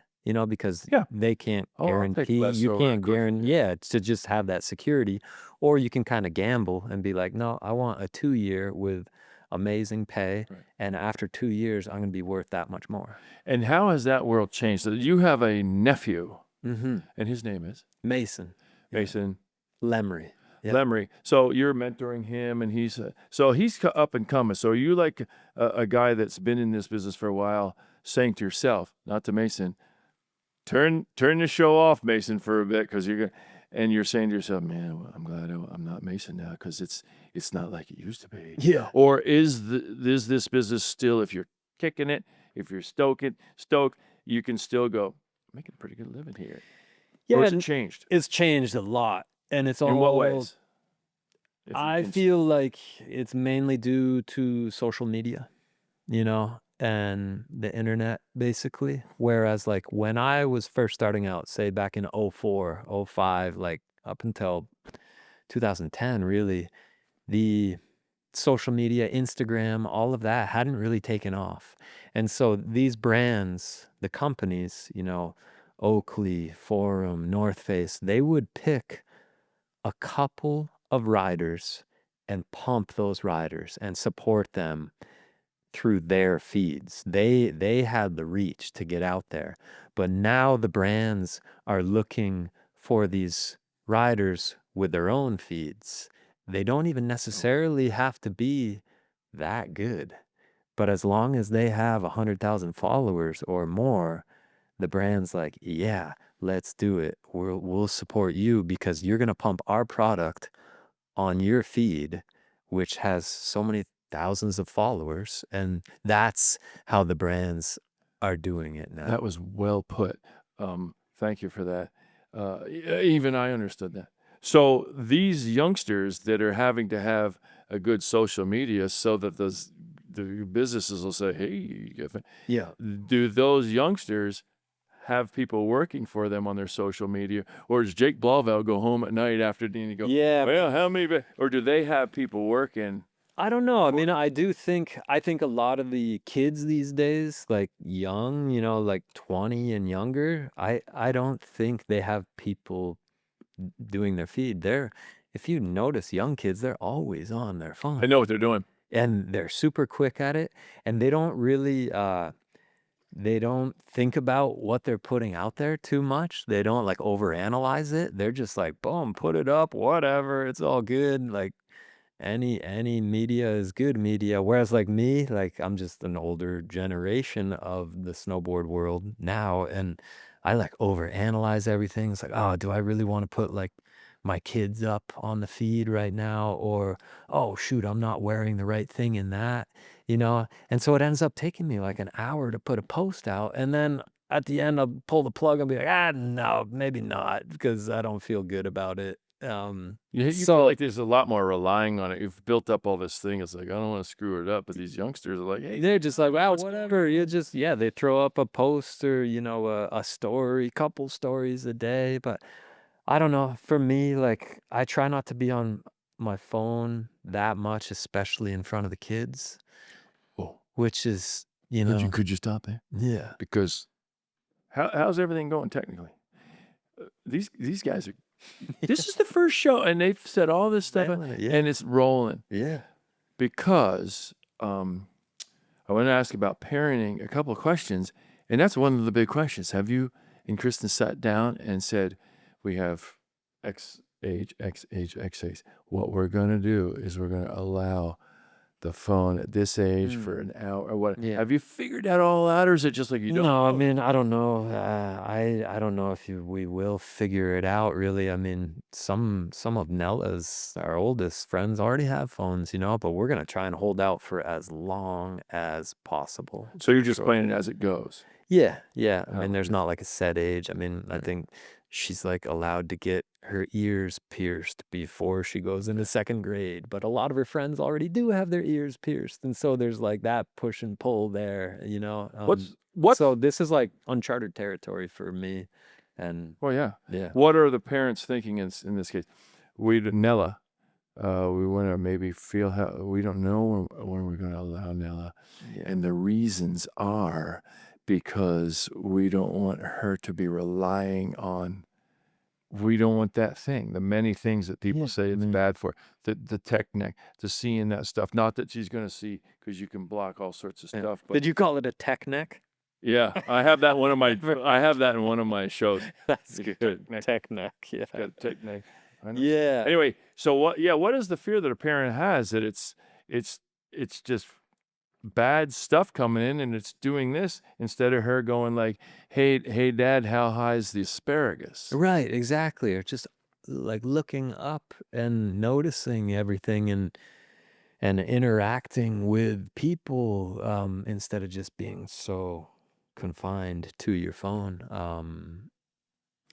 because Yeah. they can't Oh, I'll take guarantee, less you over a can't cookie. guarantee, yeah, to just have that security, or you can kind of gamble and be like, no, I want a 2-year with amazing pay, Right. and after 2 years, I'm going to be worth that much more. And how has that world changed? So you have a nephew, Mm-hmm. and his name is Mason. Yeah. Mason Lemery. Yep. Lemery. So you're mentoring him, and he's up and coming. So are you like a guy that's been in this business for a while, saying to yourself, not to Mason, turn the show off, Mason, for a bit, because you're saying to yourself, man, well, I'm glad I'm not Mason now, because it's not like it used to be. Yeah. Or is this business still, if you're kicking it, if you're stoked, you can still go making a pretty good living here? Yeah, Or has it and changed? it's changed a lot, and it's In what all ways? If you I can feel like it's mainly due to social media, and the internet, basically. Whereas, like, when I was first starting out, say back in '04, '05, like up until 2010, really, the social media, Instagram, all of that hadn't really taken off. And so these brands, the companies, Oakley, Forum, North Face, they would pick a couple of riders and pump those riders and support them through their feeds. They had the reach to get out there. But now the brands are looking for these riders with their own feeds. They don't even necessarily have to be that good. But as long as they have 100,000 followers or more, the brand's like, yeah, let's do it. We'll support you because you're going to pump our product on your feed, which has so many thousands of followers. And that's how the brands are doing it now. That was well put. Thank you for that. Even I understood that. So these youngsters that are having to have a good social media so that the businesses will say, hey, Yeah. do those youngsters have people working for them on their social media? Or does Jake Blauvelt go home at night after dinner and go, Yeah. well, how many, or do they have people working? I don't know. I mean, I think a lot of the kids these days, like young, like 20 and younger, I don't think they have people doing their feed. If you notice young kids, they're always on their phone. I know what they're doing. And they're super quick at it, and they don't really they don't think about what they're putting out there too much. They don't like overanalyze it. They're just like, boom, put it up, whatever, it's all good. Like any media is good media. Whereas like me, like I'm just an older generation of the snowboard world now, and I like overanalyze everything. It's like, oh, do I really want to put like my kids up on the feed right now? Or, oh shoot, I'm not wearing the right thing in that, And so it ends up taking me like an hour to put a post out, and then at the end I'll pull the plug and be like, no, maybe not, because I don't feel good about it. You feel So like there's a lot more relying on it. You've built up all this thing. It's like, I don't want to screw it up. But these youngsters are like, hey, they're just like, wow, what's going whatever. on? You just, yeah, they throw up a post or, a story, couple stories a day. But I don't know. For me, like, I try not to be on my phone that much, especially in front of the kids, Oh, which is, could you stop there? yeah. Because how's everything going technically? These guys are. This is the first show, and they've said all this stuff, Nailing it, yeah. and it's rolling. Yeah. Because I want to ask about parenting a couple of questions, and that's one of the big questions. Have you and Kristen sat down and said, we have X age, X age, X age. What we're going to do is we're going to allow the phone at this age for an hour or what? Yeah. Have you figured that all out, or is it just like you don't No, I know? mean, I don't know. I don't know if we will figure it out, really. I mean, some of Nella's, our oldest friends, already have phones, but we're gonna try and hold out for as long as possible. So you're just Sure. playing it as it goes. Yeah, yeah. I mean, Oh, there's not like a set age. I mean, I right. think she's like allowed to get her ears pierced before she goes into second grade, but a lot of her friends already do have their ears pierced, and so there's like that push and pull there, What's So this is like uncharted territory for me, and well, yeah. yeah, What are the parents thinking in this case? Nella, we want to maybe feel how we don't know when we're going to allow Nella, yeah, and the reasons are because we don't want her to be relying on. We don't want that thing. The many things that people yeah. say it's bad for. The technique, the seeing that stuff. Not that she's going to see, because you can block all sorts of Yeah. stuff. But Did you call it a tech neck? yeah, I have that in one of my. I have that in one of my shows. That's The good. technique. Tech neck, yeah. Got a technique. I know. Yeah. Anyway, so what? Yeah, what is the fear that a parent has that it's just bad stuff coming in and it's doing this instead of her going like, hey, Dad, how high is the asparagus? Right, exactly. Or just like looking up and noticing everything and interacting with people instead of just being so confined to your phone.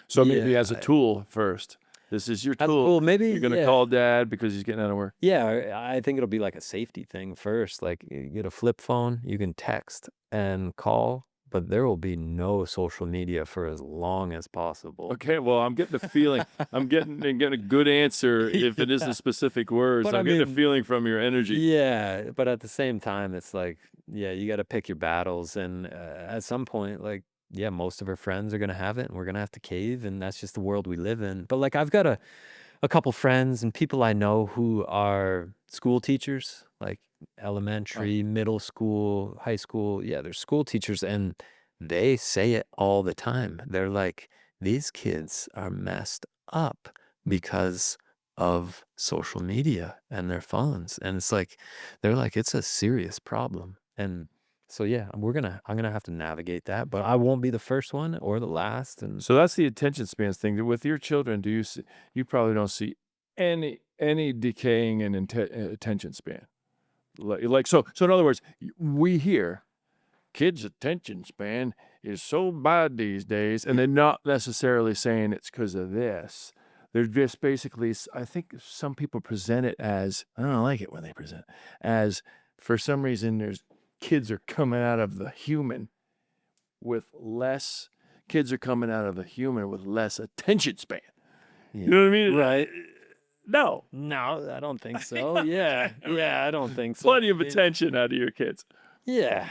So maybe Yeah, as a tool first. This is your as a tool. tool, maybe, You're gonna yeah. call Dad because he's getting out of work. Yeah, I think it'll be like a safety thing first. Like you get a flip phone, you can text and call, but there will be no social media for as long as possible. Okay, well, I'm getting a feeling. I'm getting a good answer if it Yeah. isn't specific words. But I I'm getting a mean, feeling from your energy. yeah, but at the same time, it's like, yeah, you got to pick your battles. And at some point, like, yeah, most of our friends are going to have it and we're going to have to cave. And that's just the world we live in. But like, I've got a couple friends and people I know who are school teachers, like elementary, middle school, high school. Yeah, they're school teachers and they say it all the time. They're like, these kids are messed up because of social media and their phones. And it's like, they're like, it's a serious problem. And so, yeah, I'm going to have to navigate that, but I won't be the first one or the last. And So that's the attention spans thing. With your children, do you see? You probably don't see any decaying in attention span. So. In other words, we hear kids' attention span is so bad these days, and they're not necessarily saying it's because of this. They're just basically. I think some people present it as, I don't like it when they present it, as for some reason there's kids are coming out of the human with less. Kids are coming out of the human with less attention span. You know what I mean? right. No. No, I don't think so. Yeah. Yeah, I don't think so. Plenty of I mean, attention out of your kids. yeah.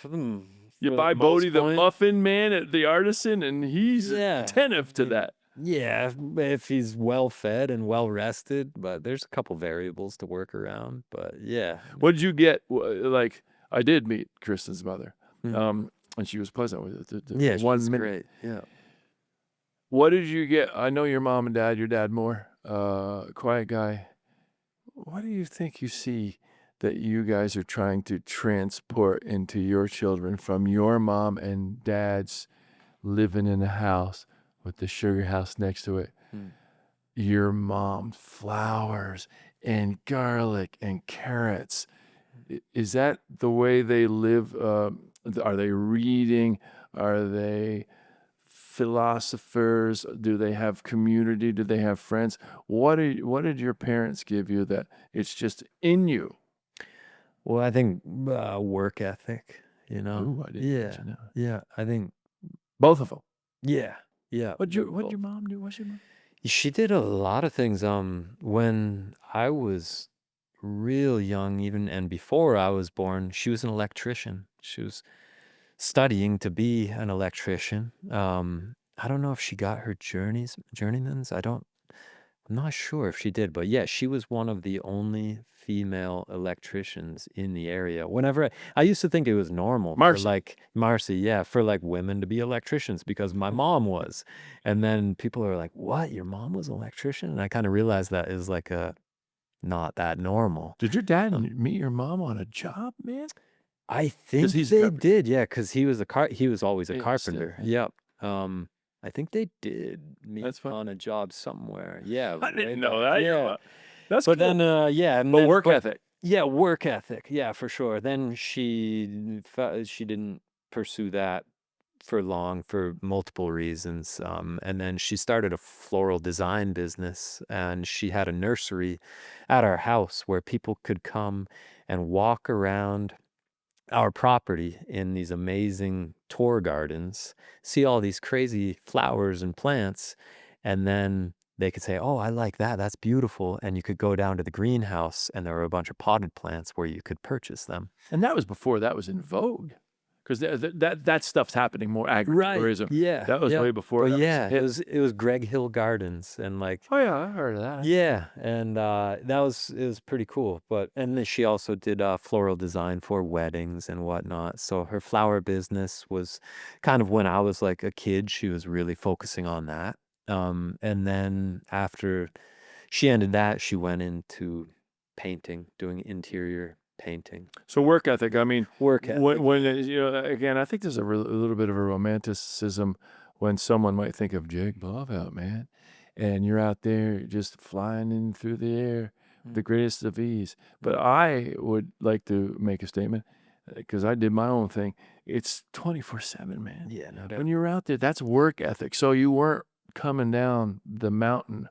You For buy the Bodie most the point. muffin man at the artisan, and he's Yeah. attentive to that. Yeah, if he's well fed and well rested, but there's a couple variables to work around. But yeah. What did you get? Like, I did meet Kristen's mother, Mm. and she was pleasant with it. Yeah, one she's minute. great. Yeah. What did you get? I know your mom and dad. Your dad more quiet guy. What do you think you see that you guys are trying to transport into your children from your mom and dad's living in a house with the sugar house next to it? Mm. Your mom's flowers and garlic and carrots. Is that the way they live? Are they reading? Are they philosophers? Do they have community? Do they have friends? What did your parents give you that it's just in you? Well, I think work ethic, you know. Ooh, I didn't Yeah, mention that. yeah. I think Both of them. yeah, yeah. What'd they're your both. mom do? What's your mom? She did a lot of things. When I was real young, even and before I was born, she was an electrician. She was studying to be an electrician. I don't know if she got her journeyman's. I'm not sure if she did, but yeah, she was one of the only female electricians in the area. Whenever I used to think it was normal for Marcy. like Marcy, yeah, for like women to be electricians because my mom was. And then people are like, "What? Your mom was an electrician?" And I kind of realized that is like a not that normal. Did your dad meet your mom on a job, man? I think he's a they carpenter. did, yeah, because he was he was always a Yeah, still, carpenter. yeah. Yep. I think they did meet That's fine. on a job somewhere. Yeah, I way didn't know back. that. Yeah. That's But cool. then, yeah, and But then, work ethic. yeah, work ethic, yeah, for sure. Then she didn't pursue that for long for multiple reasons. And then she started a floral design business, and she had a nursery at our house where people could come and walk around our property in these amazing tour gardens, see all these crazy flowers and plants, and then they could say, "Oh, I like that. That's beautiful." And you could go down to the greenhouse, and there were a bunch of potted plants where you could purchase them. And that was before that was in vogue. Because that stuff's happening more agritourism. Yeah. That was Yep. way before But that was yeah, hit. it was Greg Hill Gardens, and like Oh yeah, I heard of that. yeah, and it was pretty cool. But and then she also did floral design for weddings and whatnot. So her flower business was kind of when I was like a kid, she was really focusing on that. And then after she ended that, she went into painting, doing interior painting. So work ethic. I mean, Work ethic. when again, I think there's a little bit of a romanticism when someone might think of Jake Blauvelt, man, and you're out there just flying in through the air with the greatest of ease. But I would like to make a statement because I did my own thing. It's 24/7, man. Yeah, no doubt. When you're out there, that's work ethic. So you weren't coming down the mountain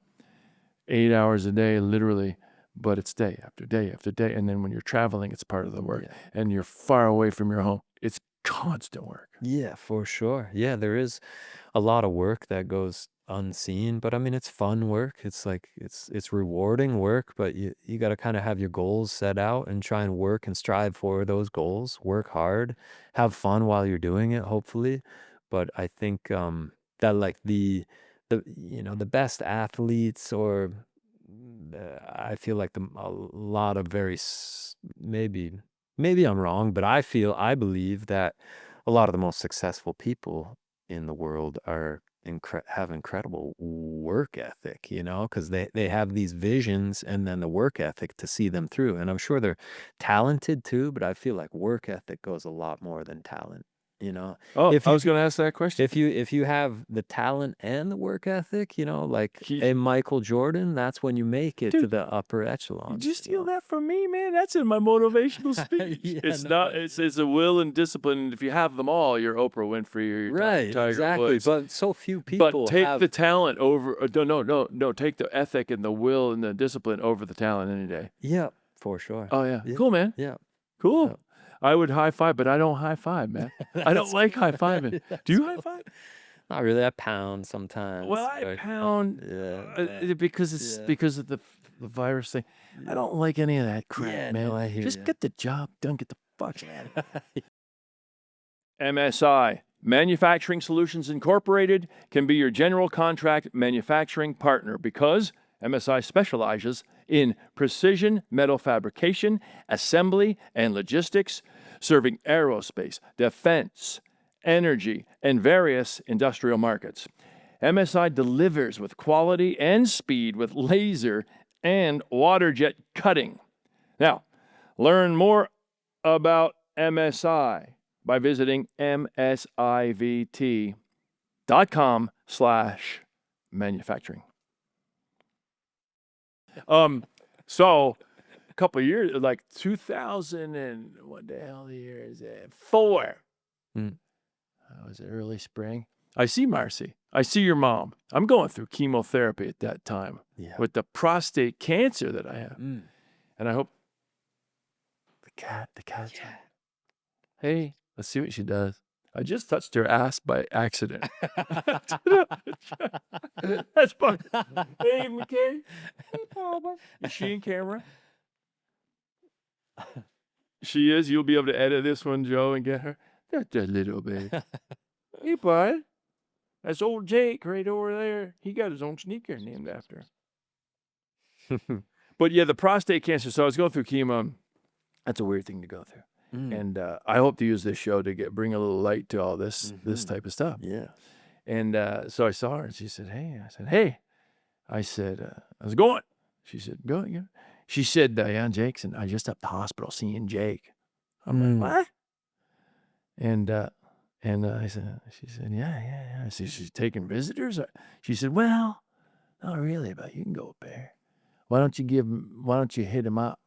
8 hours a day, literally, but it's day after day after day. And then when you're traveling, it's part of the work. Yeah. And you're far away from your home. It's constant work. Yeah, for sure. Yeah, there is a lot of work that goes unseen, but I mean it's fun work. It's like it's rewarding work, but you got to kind of have your goals set out and try and work and strive for those goals. Work hard, have fun while you're doing it, hopefully. But I think that like the best athletes or I feel like a lot of maybe I'm wrong, but I believe that a lot of the most successful people in the world are have incredible work ethic, because they have these visions and then the work ethic to see them through. And I'm sure they're talented too, but I feel like work ethic goes a lot more than talent. Oh, If I you was going to ask that question. if you have the talent and the work ethic, like He- a Michael Jordan, that's when you make it to Dude, the upper Did echelons. you steal that from me, man? That's in my motivational speech. Yeah, It's no. not. It's a will and discipline. And if you have them all, you're Oprah Winfrey or you're Right, Tiger exactly. Woods. But so few people But take have the talent over. No. Take the ethic and the will and the discipline over the talent any day. Yeah, for sure. Oh yeah, Yeah. cool, man. Yeah. Cool. Yeah. I would high five, but I don't high five, man. I don't like high fiving. Do you high five? Not really. I pound sometimes. Well, I but- pound Yeah. because it's Yeah. because of the virus thing. I don't like any of that crap, Yeah, man. no, I hear Just ya. get the job done. Get the fuck out of here. MSI, Manufacturing Solutions Incorporated, can be your general contract manufacturing partner because MSI specializes in precision metal fabrication, assembly, and logistics, serving aerospace, defense, energy, and various industrial markets. MSI delivers with quality and speed with laser and water jet cutting. Now, learn more about MSI by visiting msivt.com/manufacturing. So a couple of years, like 2000 and what the hell the year is it? 4. Mm. Was it early spring? I see Marcy. I see your mom. I'm going through chemotherapy at that time Yeah. with the prostate cancer that I have. Mm. And I hope The cat. hey, let's see what she does. I just touched her ass by accident. That's fun. Hey, McKay. Hey, Papa. Is she in camera? She is. You'll be able to edit this one, Joe, and get her. That's a little bit. Hey, bud. That's old Jake right over there. He got his own sneaker named after him. But yeah, the prostate cancer. So I was going through chemo. That's a weird thing to go through. And I hope to use this show to bring a little light to all this type of stuff. Yeah. And so I saw her, and she said, "Hey." I said, "Hey." I said, "How's it going?" She said, "Going." Yeah. She said, "Yeah, Jake's, and I just up the hospital seeing Jake." I'm like, "What?" And I said, she said, "Yeah." I said, "She's taking visitors?" She said, "Well, not really, but you can go up there. Why don't you hit him up?"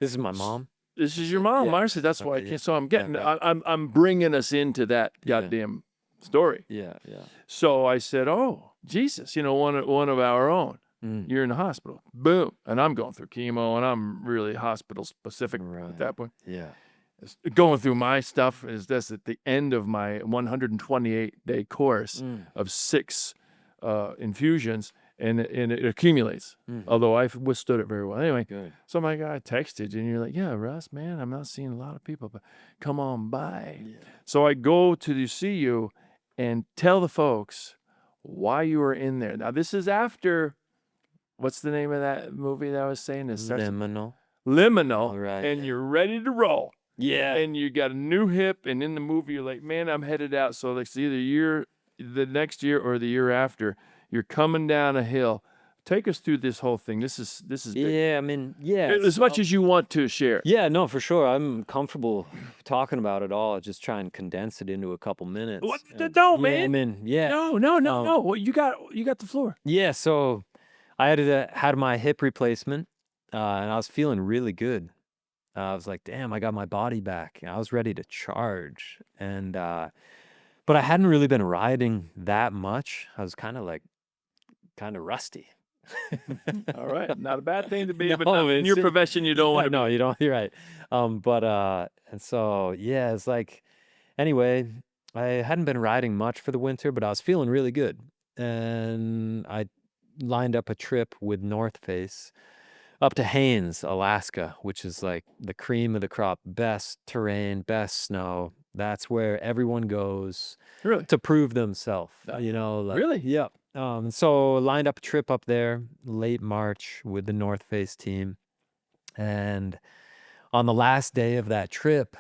This is my mom. This is your mom, Yeah. Marcy. That's why I Okay, can't. So I'm getting, right. I'm bringing us into that goddamn story. Yeah. So I said, "Oh, Jesus, one of our own. You're in the hospital." Boom. And I'm going through chemo, and I'm really hospital specific at that point. Yeah. Going through my stuff is this at the end of my 128-day course of 6 infusions, and it accumulates. Although I've withstood it very well. Anyway, Good. so my guy texted you, and you're like, "Yeah, Russ, man, I'm not seeing a lot of people, but come on by." Yeah. So I go to see you and tell the folks why you were in there. Now, this is after, what's the name of that movie that I was saying? Liminal. Liminal, Right. and you're ready to roll. Yeah. And you got a new hip, and in the movie, you're like, "Man, I'm headed out." So it's either the next year or the year after, you're coming down a hill. Take us through this whole thing. This is big. Yeah. I mean, yeah. As much as you want to share. Yeah, no, for sure. I'm comfortable talking about it all. Just try and condense it into a couple minutes. What? And, No, yeah, man. I mean, yeah. No. Well, you got the floor. Yeah, so I had my hip replacement, and I was feeling really good. I was like, damn, I got my body back. I was ready to charge. And but I hadn't really been riding that much. I was kind of rusty. All right. Not a bad thing to be, No, but not, in your profession, you don't want to No, you don't. You're right. And so yeah, it's like, anyway, I hadn't been riding much for the winter, but I was feeling really good, and I lined up a trip with North Face up to Haines, Alaska, which is like the cream of the crop, best terrain, best snow. That's where everyone goes Really? to prove themselves. Really? Yep. So lined up a trip up there late March with the North Face team. And on the last day of that trip,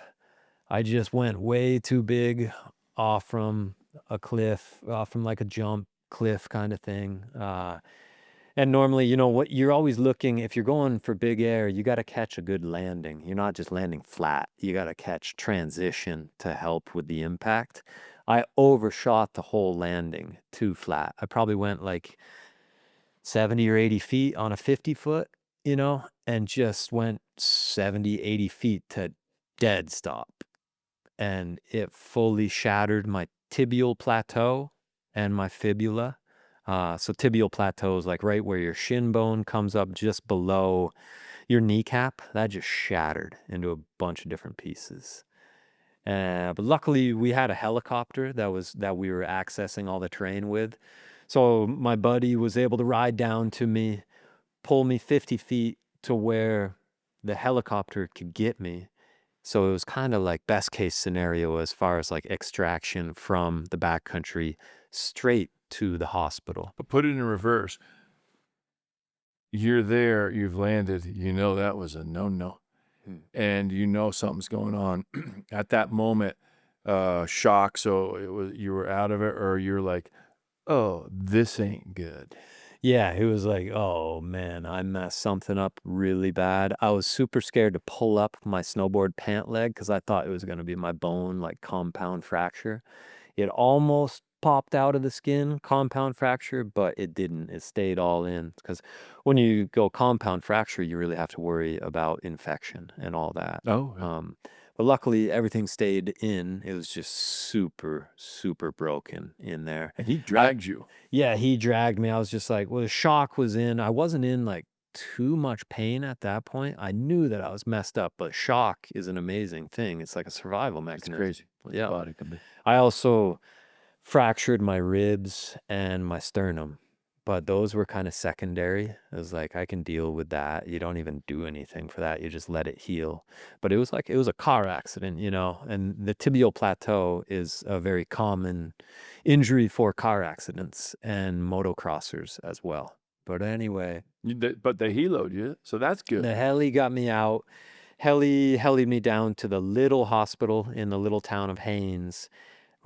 I just went way too big off from a cliff, off from like a jump cliff kind of thing. And normally, what you're always looking, if you're going for big air, you got to catch a good landing. You're not just landing flat. You got to catch transition to help with the impact. I overshot the whole landing too flat. I probably went like 70 or 80 feet on a 50 foot, and just went 70, 80 feet to dead stop. And it fully shattered my tibial plateau and my fibula. So tibial plateau is like right where your shin bone comes up just below your kneecap. That just shattered into a bunch of different pieces. But luckily we had a helicopter that we were accessing all the terrain with. So my buddy was able to ride down to me, pull me 50 feet to where the helicopter could get me. So it was kind of like best case scenario as far as like extraction from the backcountry straight to the hospital. But put it in reverse. You're there, you've landed, that was a no-no. And something's going on. At that moment, shock, so you were out of it, or you're like, "Oh, this ain't good." Yeah, it was like, oh man, I messed something up really bad. I was super scared to pull up my snowboard pant leg because I thought it was going to be my bone, like compound fracture. It almost popped out of the skin, compound fracture, but it didn't. It stayed all in, because when you go compound fracture, you really have to worry about infection and all that. Oh, But luckily, everything stayed in. It was just super, super broken in there. And he dragged you. Yeah, he dragged me. I was just like, well, the shock was in. I wasn't in like too much pain at that point. I knew that I was messed up, but shock is an amazing thing. It's like a survival It's mechanism. crazy. What Yeah. the body can be. I also fractured my ribs and my sternum, but those were kind of secondary. It was like, I can deal with that. You don't even do anything for that. You just let it heal. But it was like, it was a car accident, you know, and the tibial plateau is a very common injury for car accidents and motocrossers as well. But anyway, But they heloed you, so that's good. the heli got me out. Heli me down to the little hospital in the little town of Haines.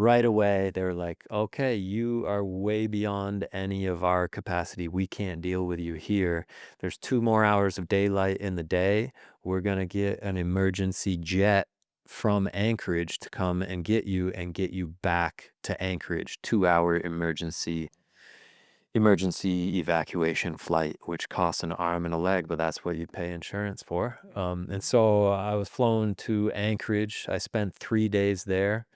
Right away, they were like, okay, you are way beyond any of our capacity. We can't deal with you here. There's 2 more hours of daylight in the day. We're going to get an emergency jet from Anchorage to come and get you back to Anchorage. 2-hour emergency evacuation flight, which costs an arm and a leg, but that's what you pay insurance for. And so I was flown to Anchorage. I spent 3 days there.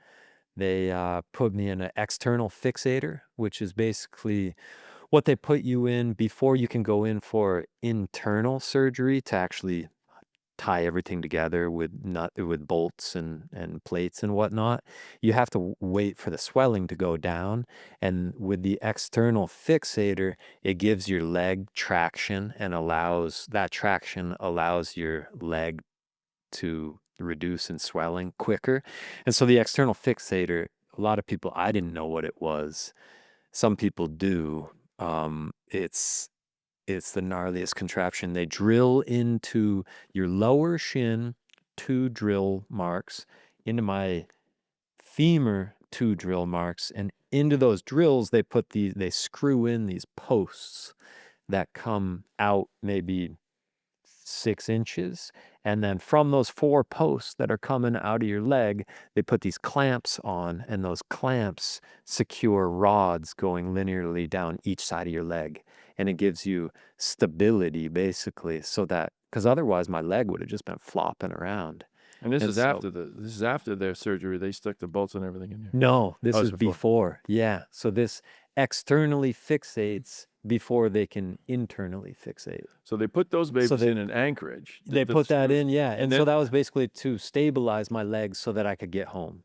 They put me in an external fixator, which is basically what they put you in before you can go in for internal surgery to actually tie everything together with bolts and plates and whatnot. You have to wait for the swelling to go down. And with the external fixator, it gives your leg traction and allows your leg to reduce in swelling quicker. And so the external fixator, a lot of people, I didn't know what it was. Some people do. It's the gnarliest contraption. They drill into your lower shin, 2 drill marks, into my femur, 2 drill marks, and into those drills they screw in these posts that come out maybe 6 inches. And then from those 4 posts that are coming out of your leg, they put these clamps on, and those clamps secure rods going linearly down each side of your leg. And it gives you stability, basically, so that, because otherwise my leg would have just been flopping around. And this And is so- after their surgery. They stuck the bolts and everything in here. No, this Oh, is it's before. Yeah. So this externally fixates before they can internally fixate. So they put those babies they- in Anchorage. They put that screws- in, yeah. And then- so that was basically to stabilize my legs so that I could get home.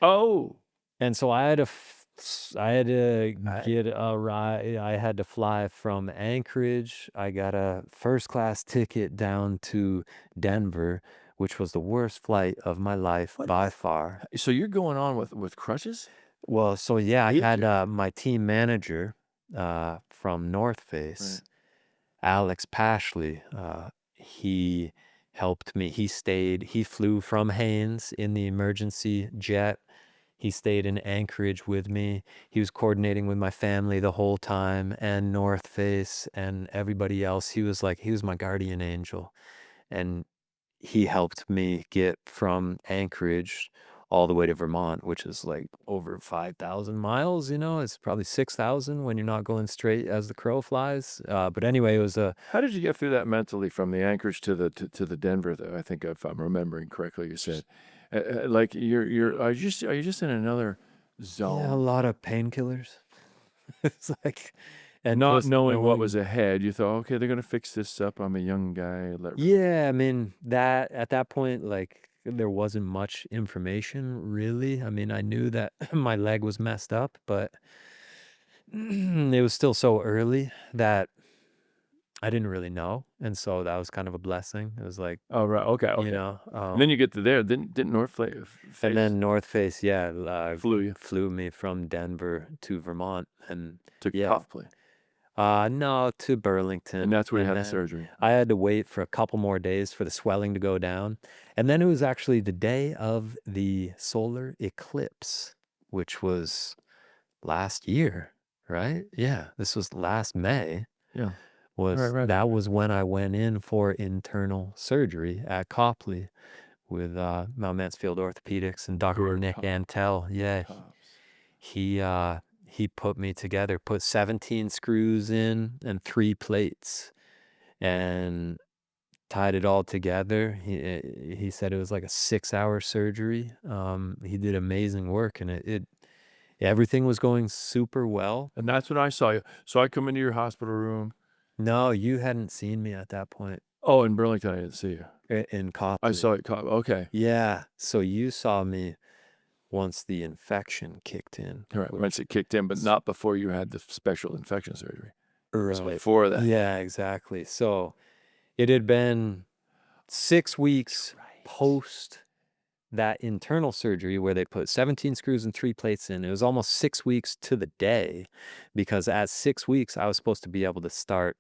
Oh, And so I had to get a ride. I had to fly from Anchorage. I got a first class ticket down to Denver, which was the worst flight of my life by far. so you're going on with crutches? Well, so yeah, I Did had my team manager from North Face, Alex Pashley. He helped me. He flew from Haines in the emergency jet. He stayed in Anchorage with me. He was coordinating with my family the whole time, and North Face and everybody else. He was my guardian angel. And he helped me get from Anchorage all the way to Vermont, which is like over 5,000 miles, you know. It's probably 6,000 when you're not going straight as the crow flies. But anyway, it was How did you get through that mentally from the Anchorage to the Denver, though? I think if I'm remembering correctly, you said, like are you just in another zone? yeah, a lot of painkillers. It's like, and Not just knowing what was ahead, you thought, okay, they're gonna fix this up. I'm a young guy. Yeah, I mean, that at that point, like, there wasn't much information really. I mean, I knew that my leg was messed up, but it was still so early that I didn't really know. And so that was kind of a blessing. It was like, Oh, right. Okay. you know, And then you get to there. Didn't North Face and then North Face, flew you flew me from Denver to Vermont, and took yeah. off plane, no, to Burlington. and that's where you and had the then surgery. I had to wait for a couple more days for the swelling to go down. And then it was actually the day of the solar eclipse, which was last year, right? Yeah, this was last May. Yeah. That Right. was when I went in for internal surgery at Copley with Mount Mansfield Orthopedics and Dr. Good Nick top. Antel. Yeah, Tops. he put me together, put 17 screws in and 3 plates. And tied it all together. He said it was like a 6-hour surgery. He did amazing work, and everything was going super well. And that's when I saw you. So I come into your hospital room. No, you hadn't seen me at that point Oh, in Burlington, I didn't see you. in I Copley. saw you. Okay. Yeah, so you saw me once the infection kicked in. All right. Once it kicked in, but not before you had the special infection surgery. It was Right. before that. Yeah, exactly. So it had been 6 weeks post that internal surgery where they put 17 screws and 3 plates in. It was almost 6 weeks to the day, because at 6 weeks I was supposed to be able to start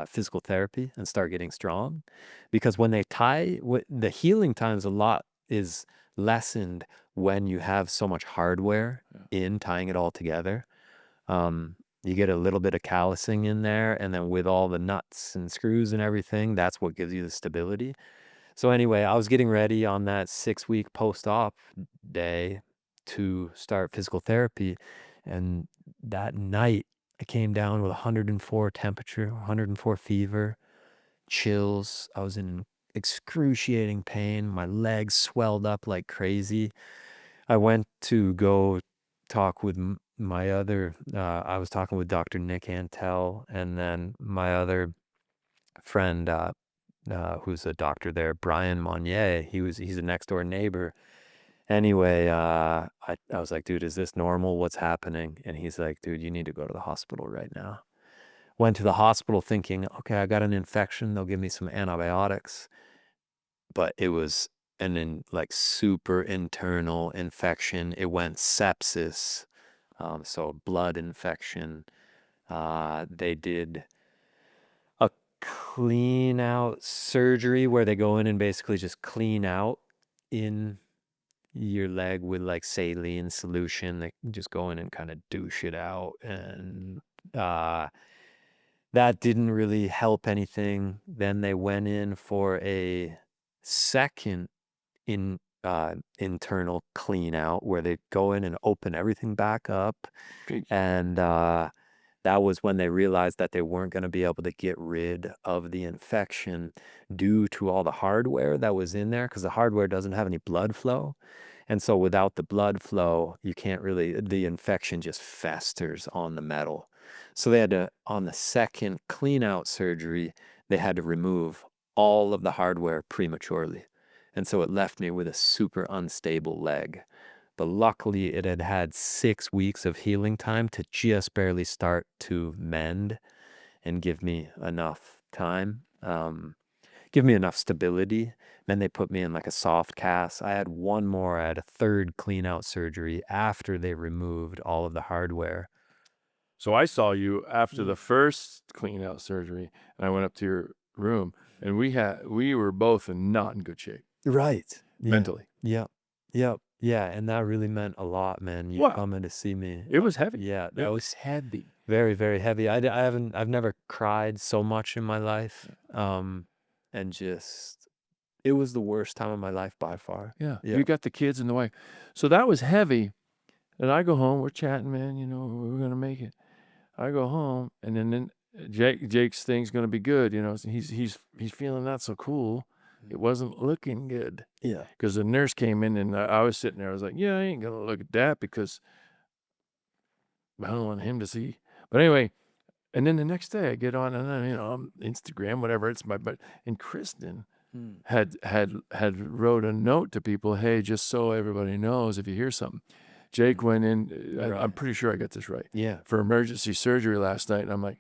physical therapy and start getting strong, because when they tie, the healing times a lot is lessened when you have so much hardware in tying it all together. You get a little bit of callousing in there, and then with all the nuts and screws and everything, that's what gives you the stability. So anyway, I was getting ready on that 6-week post-op day to start physical therapy, and that night I came down with 104 temperature, 104 fever, chills. I was in excruciating pain. My legs swelled up like crazy. I went to go talk with my other, I was talking with Dr. Nick Antel, and then my other friend, who's a doctor there, Brian Monnier. He's a next door neighbor. Anyway, I was like, dude, is this normal? What's happening? And he's like, dude, you need to go to the hospital right now. Went to the hospital thinking, okay, I got an infection. They'll give me some antibiotics. But it was like super internal infection. It went sepsis, so blood infection. They did a clean out surgery where they go in and basically just clean out in your leg with like saline solution. They just go in and kind of douche it out, and that didn't really help anything. Then they went in for a second internal clean out where they go in and open everything back up. And that was when they realized that they weren't going to be able to get rid of the infection due to all the hardware that was in there, because the hardware doesn't have any blood flow. And so without the blood flow, you can't really, the infection just festers on the metal. So they had to, on the second clean out surgery, they had to remove all of the hardware prematurely. And so it left me with a super unstable leg. But luckily it had had 6 weeks of healing time to just barely start to mend and give me enough time, give me enough stability. Then they put me in like a soft cast. I had one more, I had a third clean out surgery after they removed all of the hardware. So I saw you after the first clean out surgery, and I went up to your room, and we were both not in good shape. Right. Mentally. Yep. Yeah, and that really meant a lot, man. You coming to see me. It was heavy. Yeah, It was heavy. very, very heavy. I've never cried so much in my life. And just, it was the worst time of my life by far. Yeah. You got the kids in the way. So that was heavy. And I go home, we're chatting, man, we're going to make it. I go home, and then Jake's thing's going to be good, he's feeling not so cool. It wasn't looking good. Yeah. Because the nurse came in, and I was sitting there. I was like, yeah, I ain't going to look at that because I don't want him to see. But anyway, and then the next day I get on, and then, I'm Instagram, whatever, it's and Kristen had wrote a note to people, hey, just so everybody knows, if you hear something. Jake went in, I'm pretty sure I got this right. Yeah. For emergency surgery last night, and I'm like,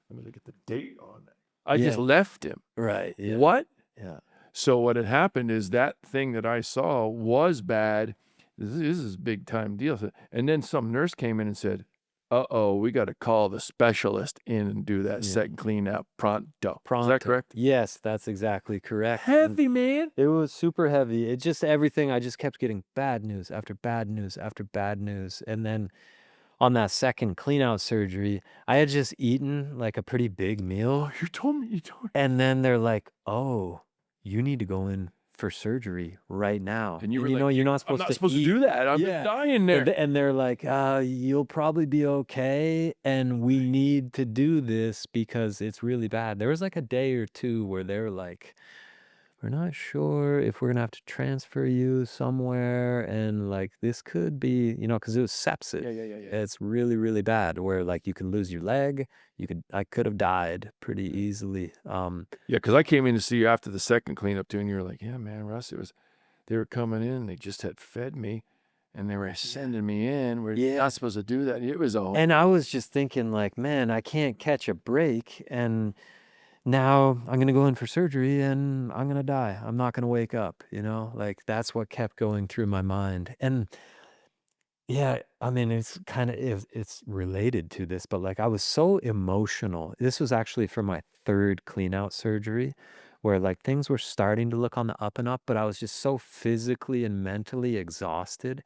let me look at the date on that. I just left him. Right. Yeah. What? Yeah. So what had happened is that thing that I saw was bad. This is a big time deal. And then some nurse came in and said, uh-oh, we got to call the specialist in and do that second clean out pronto. Is that correct? Yes, that's exactly correct. Heavy, man. It was super heavy. It just, everything, I just kept getting bad news after bad news after bad news. And then on that second clean out surgery, I had just eaten like a pretty big meal. Oh, you told me. And then they're like, oh, you need to go in for surgery right now. And you were you like, know, you're not I'm supposed not to supposed to eat. do that. I've been Yeah. dying there. And they're like, you'll probably be okay. And we need to do this because it's really bad. There was like a day or two where they were like, we're not sure if we're gonna have to transfer you somewhere, and like this could be, because it was sepsis. Yeah. It's really, really bad where like you can lose your leg. I could have died pretty easily. Yeah, because I came in to see you after the second cleanup too, and you were like, yeah, man, Russ, they were coming in, they just had fed me, and they were sending me in. We're not supposed to do that. It was a whole... And I was just thinking like, man, I can't catch a break, and now I'm gonna go in for surgery and I'm gonna die. I'm not gonna wake up, like that's what kept going through my mind. And yeah, I mean, it's kind of, it's related to this, but like I was so emotional. This was actually for my third clean out surgery, where like things were starting to look on the up and up, but I was just so physically and mentally exhausted.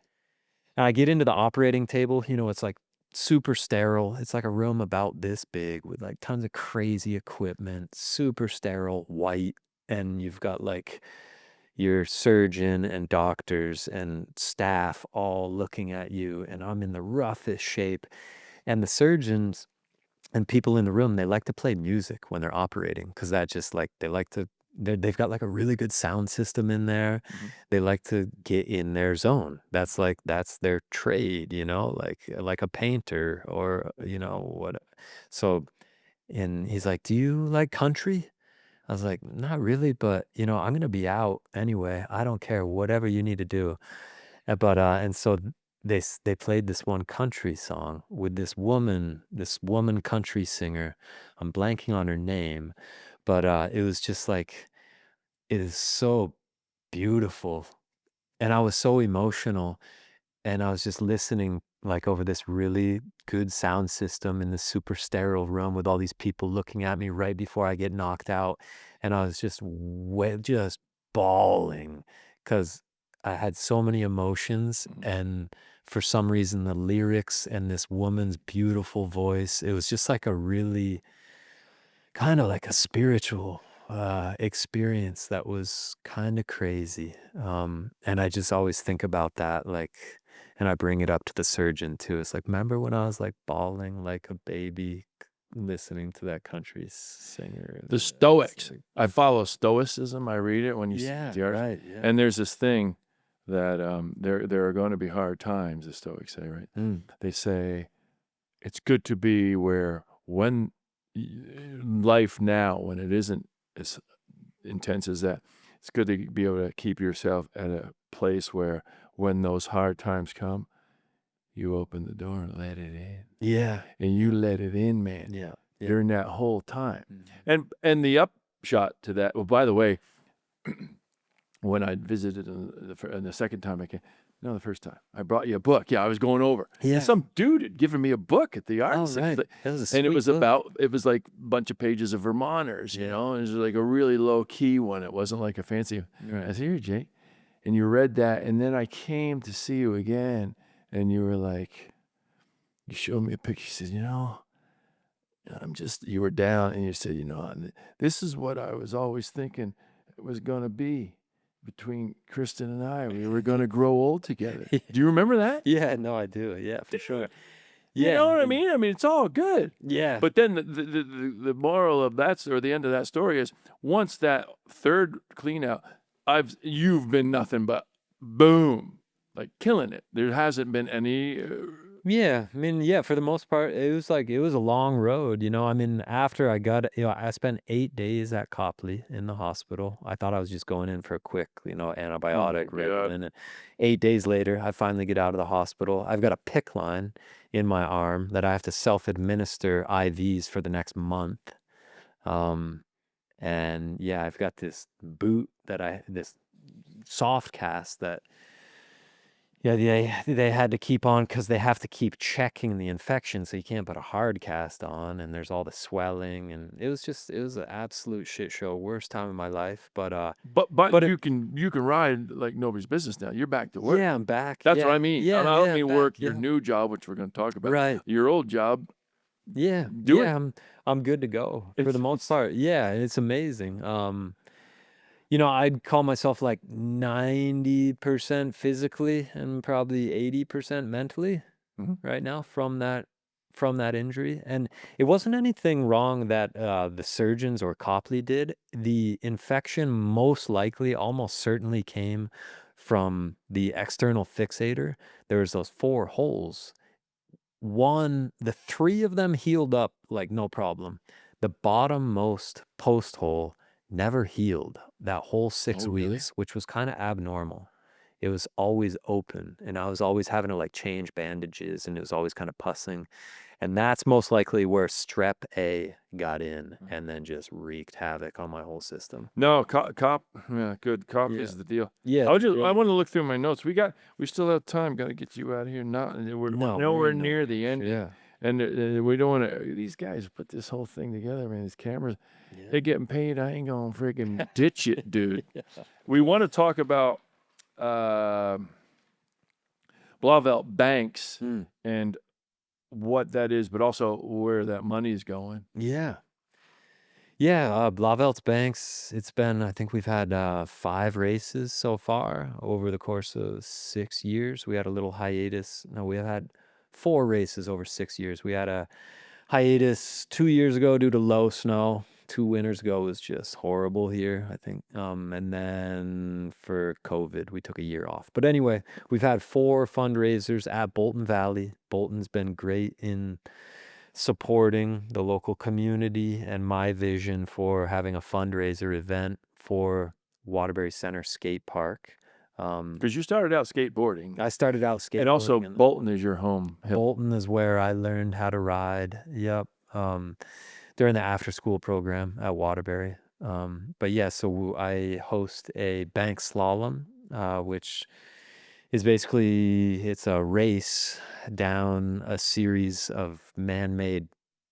And I get into the operating table, it's like super sterile. It's like a room about this big with like tons of crazy equipment, super sterile, white. And you've got like your surgeon and doctors and staff all looking at you. And I'm in the roughest shape. And the surgeons and people in the room, they like to play music when they're operating because that just like, they've got like a really good sound system in there. They like to get in their zone. That's their trade, like a painter or, what. So, and he's like, do you like country? I was like, not really, but I'm going to be out anyway. I don't care, whatever you need to do. But, and so they played this one country song with this woman country singer. I'm blanking on her name, but it was just like, it is so beautiful. And I was so emotional, and I was just listening like over this really good sound system in this super sterile room with all these people looking at me right before I get knocked out. And I was just bawling because I had so many emotions, and for some reason the lyrics and this woman's beautiful voice, it was just like a really kind of like a spiritual experience that was kind of crazy. And I just always think about that, like, and I bring it up to the surgeon too. It's like, remember when I was like bawling like a baby listening to that country singer? The Stoics. I follow Stoicism. I read it when you see the article. Right. Yeah. And there's this thing that there are going to be hard times, the Stoics say, right? They say it's good to be where when life now, when it isn't as intense as that, it's good to be able to keep yourself at a place where when those hard times come, you open the door and let it in. Yeah. And you let it in, man. Yeah. During that whole time. And the upshot to that, well, by the way, when I visited the second time I came, no, the first time, I brought you a book. Yeah, I was going over. Yeah. And some dude had given me a book at the art. Oh, right. And it was like a bunch of pages of Vermonters, and it was like a really low key one. It wasn't like a fancy. I said, here, Jake. And you read that, and then I came to see you again, and you were like, you showed me a picture. You said, you were down, and you said, this is what I was always thinking it was going to be between Kristen and I. We were going to grow old together. Do you remember that? Yeah, no, I do. Yeah, for sure. Yeah. You know what I mean? I mean, it's all good. Yeah. But then the moral of that, or the end of that story is, once that third clean out, you've been nothing but boom, like killing it. There hasn't been any... Yeah, I mean, yeah, for the most part, it was a long road, I mean, after I got, I spent 8 days at Copley in the hospital. I thought I was just going in for a quick, antibiotic regimen. And 8 days later, I finally get out of the hospital. I've got a PICC line in my arm that I have to self-administer IVs for the next month. And yeah, I've got this boot this soft cast that, yeah, they had to keep on because they have to keep checking the infection, so you can't put a hard cast on, and there's all the swelling, and it was an absolute shit show, worst time of my life. But you can ride like nobody's business now. You're back to work. Yeah, I'm back. That's what I mean. Yeah, I don't mean work your yeah. new job, which we're going to talk about. Right. Your old job. Yeah. Do it. I'm good to go for the most part. Yeah, it's amazing. You know, I'd call myself like 90% physically and probably 80% mentally Mhm. right now from that injury. And it wasn't anything wrong that the surgeons or Copley did. The infection most likely, almost certainly came from the external fixator. There was those 4 holes. The 3 of them healed up like no problem. The bottommost post hole never healed that whole 6 Oh, really? weeks, which was kind of abnormal. It was always open, and I was always having to like change bandages, and it was always kind of pussing. And that's most likely where strep A got in and then just wreaked havoc on my whole system. No, cop. Yeah, good. Cop Yeah. is the deal. Yeah. I want to look through my notes. We still have time. Got to get you out of here. We're No, nowhere in no near the rush. end. Yeah. And we don't want to. These guys put this whole thing together, man. These cameras, they're getting paid. I ain't gonna freaking ditch it, dude. We want to talk about Blauvelt banks and what that is, but also where that money is going. Yeah. Yeah, Blauvelt's Banks, it's been, I think we've had 5 races so far over the course of 6 years. We had a little hiatus. No, we have had 4 races over 6 years. We had a hiatus 2 years ago due to low snow. 2 winters ago was just horrible here, I think. And then for COVID, we took a year off. But anyway, we've had 4 fundraisers at Bolton Valley. Bolton's been great in supporting the local community and my vision for having a fundraiser event for Waterbury Center Skate Park. Because you started out skateboarding, I started out skateboarding. and also and Bolton is your home. Bolton is where I learned how to ride. Yep. During the after school program at Waterberry. But yeah, so I host a bank slalom, which is basically, it's a race down a series of man-made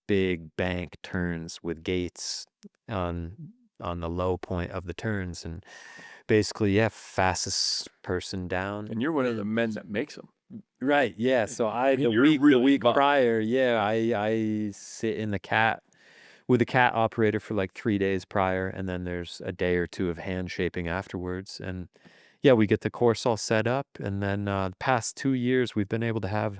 big bank turns with gates on the low point of the turns, and basically, yeah, fastest person down. And you're one of the men that makes them. Right, yeah. So You're the really week involved. prior, yeah, I sit in the cat with the cat operator for like 3 days prior, and then there's a day or 2 of hand shaping afterwards. And yeah, we get the course all set up, and then the past 2 years we've been able to have,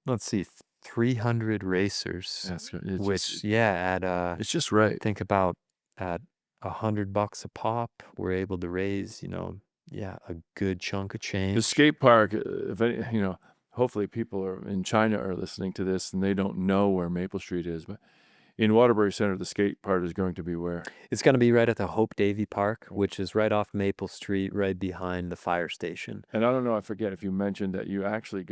let's see, 300 racers, That's which at it's just right. think about at $100 a pop, we're able to raise, a good chunk of The change. skate park, if any, hopefully people are in China are listening to this and they don't know where Maple Street is, but in Waterbury Center, the skate park is going to be where? It's going to be right at the Hope Davy Park, which is right off Maple Street, right behind the fire station. And I don't know, I forget if you mentioned that you actually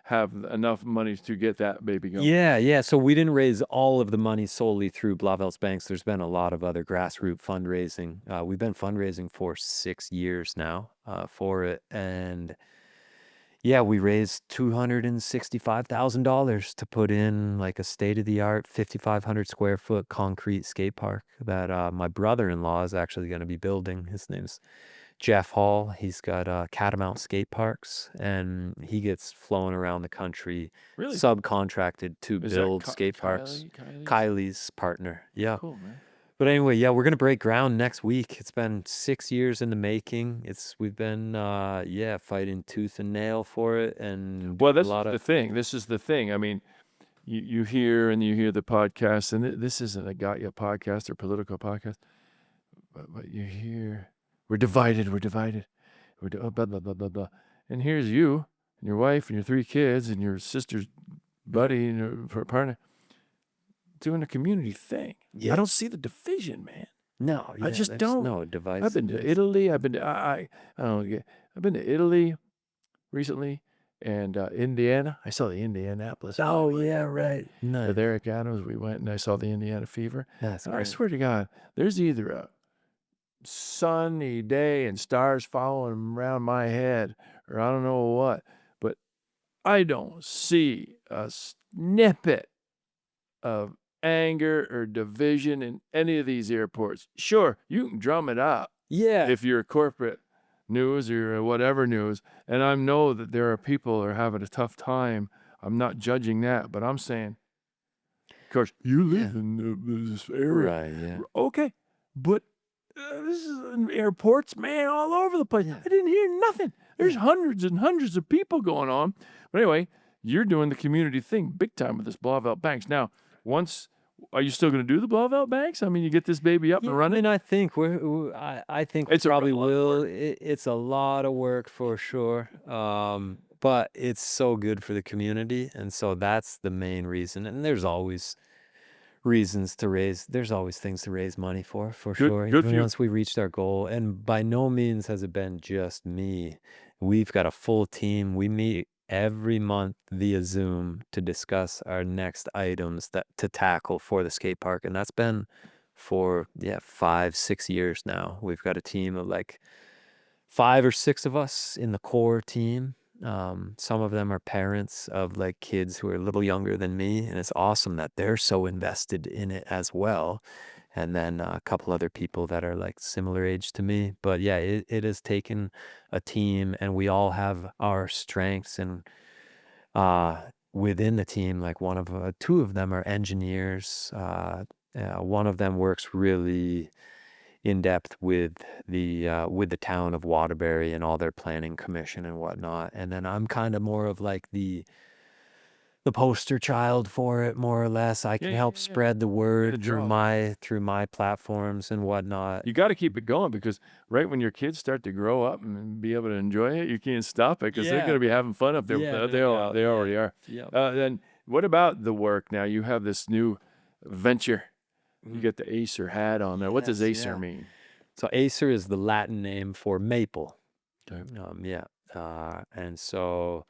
have enough money to get that baby going. Yeah. So we didn't raise all of the money solely through Blauvelt's Banks. There's been a lot of other grassroots fundraising. We've been fundraising for 6 years now for it. And yeah, we raised $265,000 to put in like a state-of-the-art 5,500 square foot concrete skate park that my brother-in-law is actually going to be building. His name's Jeff Hall. He's got Catamount Skate Parks, and he gets flown around the country, Really? subcontracted to Is that build skate parks. Kylie's partner. Yeah. Cool, man. But anyway, yeah, we're gonna break ground next week. It's been 6 years in the making. We've been fighting tooth and nail for it, and Well, that's the thing. This is the thing. I mean, you hear the podcast, and this isn't a Got Ya podcast or political podcast, but you hear we're divided, blah blah blah blah blah, and here's you and your wife and your 3 kids and your sister's buddy and your partner doing a community thing. Yeah. I don't see the division, man. No, I just don't. No device. I've been to Italy. I've been to I've been to Italy recently, and Indiana. I saw the Indianapolis. Oh yeah, right. No, With Eric Adams, we went and I saw the Indiana Fever. that's And I great. swear to God, there's either a sunny day and stars following around my head, or I don't know what, but I don't see a snippet of anger or division in any of these airports. Sure, you can drum it up Yeah. if you're corporate news or whatever news, and I know that there are people who are having a tough time. I'm not judging that, but I'm saying, of course, you live in this area. Right. Yeah. Okay, but This is in airports, man, all over the place. Yeah. I didn't hear nothing. There's Yeah. hundreds and hundreds of people going on. But anyway, you're doing the community thing big time with this Blauvelt Banks. Now, are you still going to do the Blauvelt Banks? I mean, you get this baby up and Yeah, I running. mean, I think I think we It's a probably lot of will. work. It's a lot of work for sure. But it's so good for the community, and so that's the main reason. And there's always there's always things to raise money for sure. Good for Even you. once we reached our goal, and by no means has it been just me. We've got a full team. We meet every month via Zoom to discuss our next items that to tackle for the skate park, and that's been for 5-6 years now. We've got a team of like 5 or 6 of us in the core team. Some of them are parents of like kids who are a little younger than me, and it's awesome that they're so invested in it as well. And then a couple other people that are like similar age to me. But yeah, it has taken a team, and we all have our strengths. And within the team, like two of them are engineers. One of them works really in depth with the town of Waterbury and all their planning commission and whatnot. And then I'm kind of more of like the poster child for it, more or less. I can help Yeah. spread the Good word job. through my platforms and whatnot. You got to keep it going because right when your kids start to grow up and be able to enjoy it, you can't stop it because they're going to be having fun up there. Yeah, They no all, doubt. they already are. Yep. Then what about the work? Now you have this new venture. You get the ACER hat on there. What does Yes, ACER yeah. mean? So ACER is the Latin name for maple. Okay. And so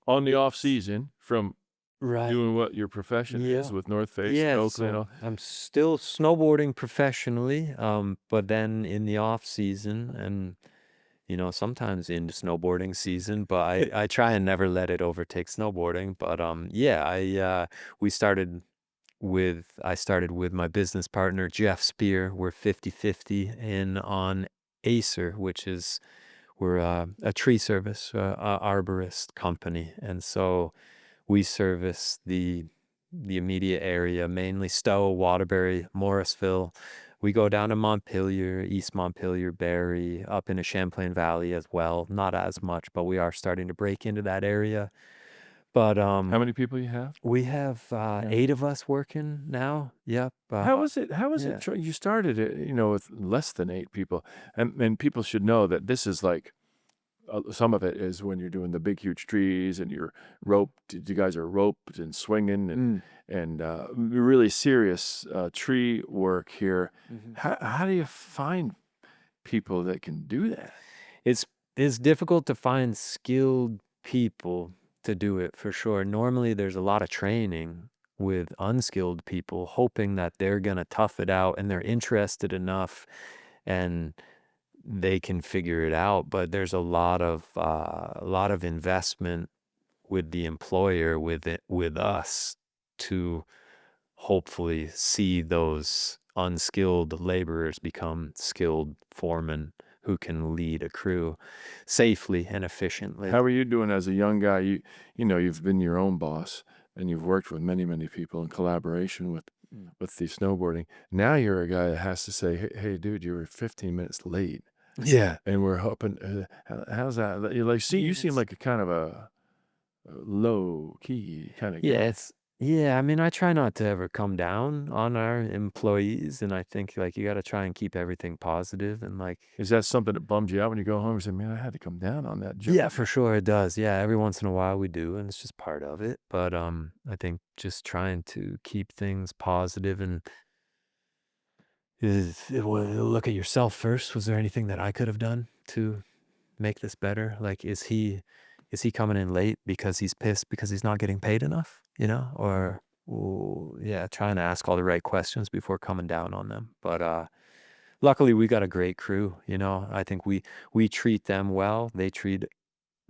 On the off it's season from right. doing what your profession is Yeah. with North Face, Yeah, Oakland. so I'm still snowboarding professionally, but then in the off season and sometimes into snowboarding season, but I try and never let it overtake snowboarding. But I started with my business partner Jeff Spear. We're 50/50 in on ACER, which is we're a tree service, arborist company, and so we service the immediate area, mainly Stowe, Waterbury, Morrisville. We go down to Montpelier, East Montpelier, Barrie, up into Champlain Valley as well. Not as much, but we are starting to break into that area. But How many people you have? we have 8 of us working now. Yep. How was it? How was yeah. it? You started it, with less than 8 people, and people should know that this is like some of it is when you're doing the big huge trees and you're roped. You guys are roped and swinging and really serious tree work here. Mhm. How do you find people that can do that? It's difficult to find skilled people to do it for sure. Normally there's a lot of training with unskilled people, hoping that they're gonna tough it out and they're interested enough and they can figure it out. But there's a lot of investment with the employer with us to hopefully see those unskilled laborers become skilled foremen who can lead a crew safely and efficiently. How are you doing as a young guy? You've been your own boss and you've worked with many, many people in collaboration with the snowboarding. Now you're a guy that has to say, hey dude, you were 15 minutes late. Yeah. And we're hoping, how's that? You seem like a kind of a low key kind of Yeah, guy. I mean, I try not to ever come down on our employees, and I think like you got to try and keep everything positive and like Is that something that bums you out when you go home and say, man, I had to come down on that job? yeah, for sure it does. Yeah, every once in a while we do, and it's just part of it. But I think just trying to keep things positive and look at yourself first. Was there anything that I could have done to make this better? Like, is he coming in late because he's pissed because he's not getting paid enough? Or trying to ask all the right questions before coming down on them. But luckily we got a great crew. I think we treat them well. They treat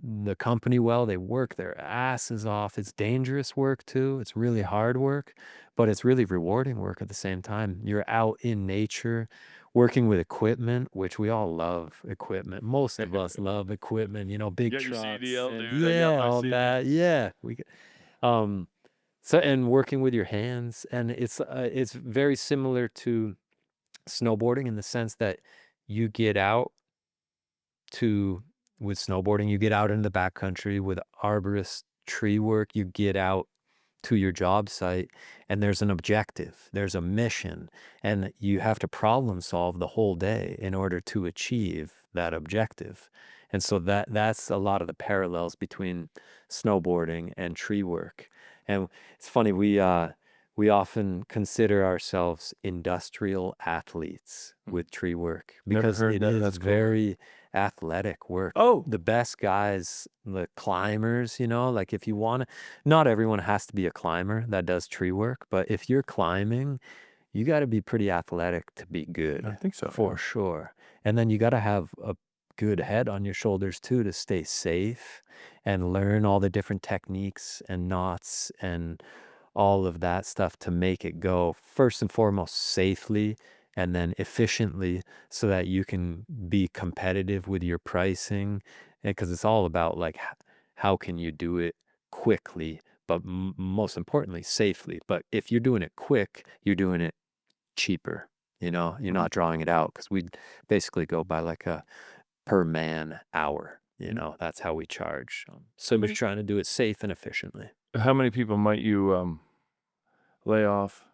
the company well. They work their asses off. It's dangerous work too. It's really hard work, but it's really rewarding work at the same time. You're out in nature working with equipment, which we all love equipment. Most of us love equipment, big You got your trucks CDL, and dude. I got my all CDL. that. Yeah. Um and working with your hands, and it's very similar to snowboarding in the sense that you get out with snowboarding, you get out into the backcountry with arborist tree work, you get out to your job site, and there's an objective, there's a mission, and you have to problem solve the whole day in order to achieve that objective. And so that's a lot of the parallels between snowboarding and tree work. And it's funny, we often consider ourselves industrial athletes with tree work Never because heard it that. is That's cool. very athletic work. Oh, The best guys, the climbers, like if you want to, not everyone has to be a climber that does tree work, but if you're climbing, you got to be pretty athletic to be I good, think so. for sure. And then you got to have a good head on your shoulders too to stay safe and learn all the different techniques and knots and all of that stuff to make it go first and foremost safely and then efficiently so that you can be competitive with your pricing. Because it's all about like how can you do it quickly, but most importantly, safely. But if you're doing it quick, you're doing it cheaper. You're not drawing it out because we basically go by like a per man hour. That's how we charge. So we're trying to do it safe and efficiently. How many people might you lay off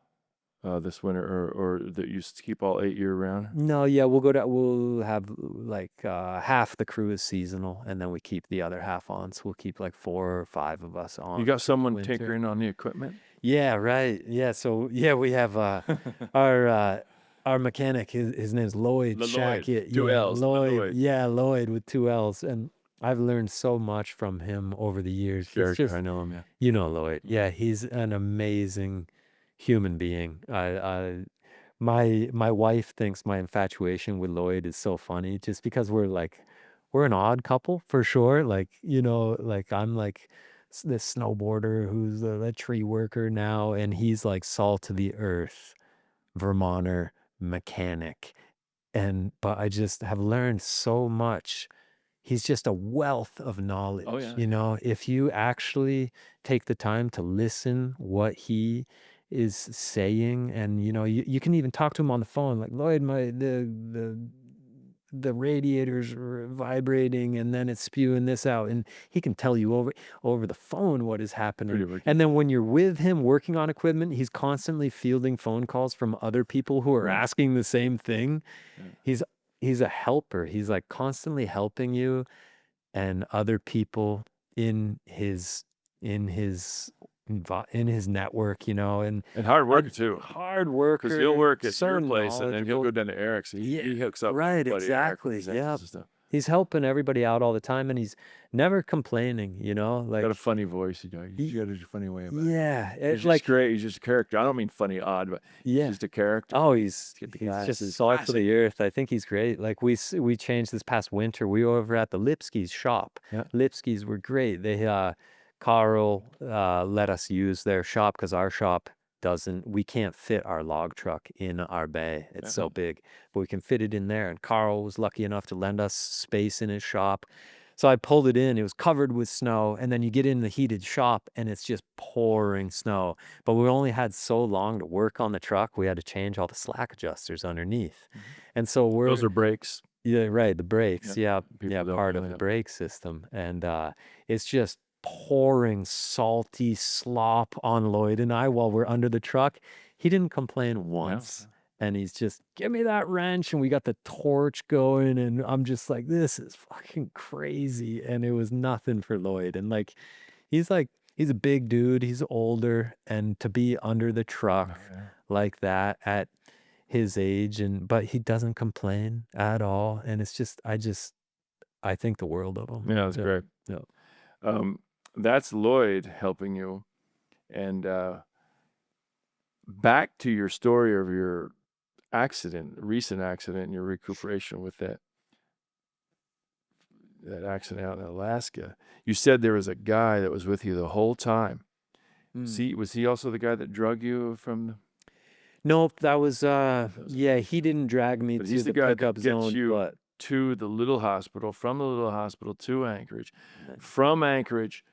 this winter, or that you keep all 8 year round? No, yeah, we'll have like half the crew is seasonal, and then we keep the other half on. So we'll keep like 4 or 5 of us on. You got through the someone winter. tinkering on the equipment? Yeah, right. Yeah, so we have our mechanic. His name's Lloyd Shack. Lloyd. Two L's, Lloyd. Lloyd. Yeah, Lloyd with 2 L's, and I've learned so much from him over the years. Sure, It's just, I know him. Yeah. you know Lloyd. Yeah, he's an amazing human being. My wife thinks my infatuation with Lloyd is so funny just because we're an odd couple for sure. Like, like I'm like this snowboarder who's a tree worker now, and he's like salt of the earth, Vermonter, mechanic. But I just have learned so much. He's just a wealth of knowledge. Oh, yeah. If you actually take the time to listen what he is saying, and you can even talk to him on the phone, like, Lloyd, the radiators are vibrating and then it's spewing this out, and he can tell you over the phone what is happening. Pretty wicked. And then when you're with him working on equipment, he's constantly fielding phone calls from other people who are Right. asking the same thing. Yeah. He's a helper. He's like constantly helping you and other people in his network, and hard worker too. hard worker. Because he'll work at so your place, and then he'll knowledgeable. go down to Eric's. He hooks up. Right, everybody at Eric exactly. with his extras Yeah. and stuff. He's helping everybody out all the time, and he's never complaining. Like, Got a funny voice, You got a funny way about it. yeah, He's it's just like, great. He's just a character. I don't mean funny, odd, but yeah. he's just a character. Oh, he's Get the guy. just He's salt for classic. the earth. I think he's great. Like we changed this past winter. We were over at the Lipsky's shop. Yeah. Lipsky's were great. They Carl let us use their shop because our shop we can't fit our log truck in our bay. It's so big, but we can fit it in there. And Carl was lucky enough to lend us space in his shop. So I pulled it in. It was covered with snow. And then you get in the heated shop and it's just pouring snow. But we only had so long to work on the truck. We had to change all the slack adjusters underneath. Mhm. And so Those are brakes. yeah, right. The brakes. Yeah. People don't Part of really the know. brake system. And it's just pouring salty slop on Lloyd and I while we're under the truck. He didn't complain once. And he's just, give me that wrench. And we got the torch going. And I'm just like, this is fucking crazy. And it was nothing for Lloyd. And he's a big dude. He's older. And to be under the truck like that at his age, but he doesn't complain at all. And it's just, I think the world of him. Yeah, that's great. Yeah. That's Lloyd helping you. And back to your story of your recent accident, and your recuperation with that accident out in Alaska. You said there was a guy that was with you the whole time. Was he also the guy that drug you from? Nope, that was he didn't drag me But to he's the the guy that pickup gets zone, you but to the little hospital, from the little hospital to Anchorage, from Anchorage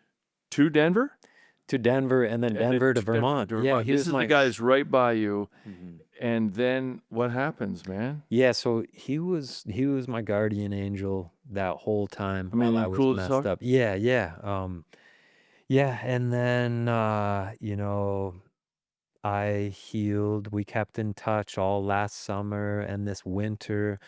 to Denver? to Denver and then and then Denver to to Denver Vermont. to Yeah, Vermont. he This was is my the guy's right by you. Mhm. And then what happens, man? Yeah, so he was my guardian angel that whole time I while mean, I was cool as messed fuck. up. Yeah, yeah. Yeah, and then I healed. We kept in touch all last summer and this winter.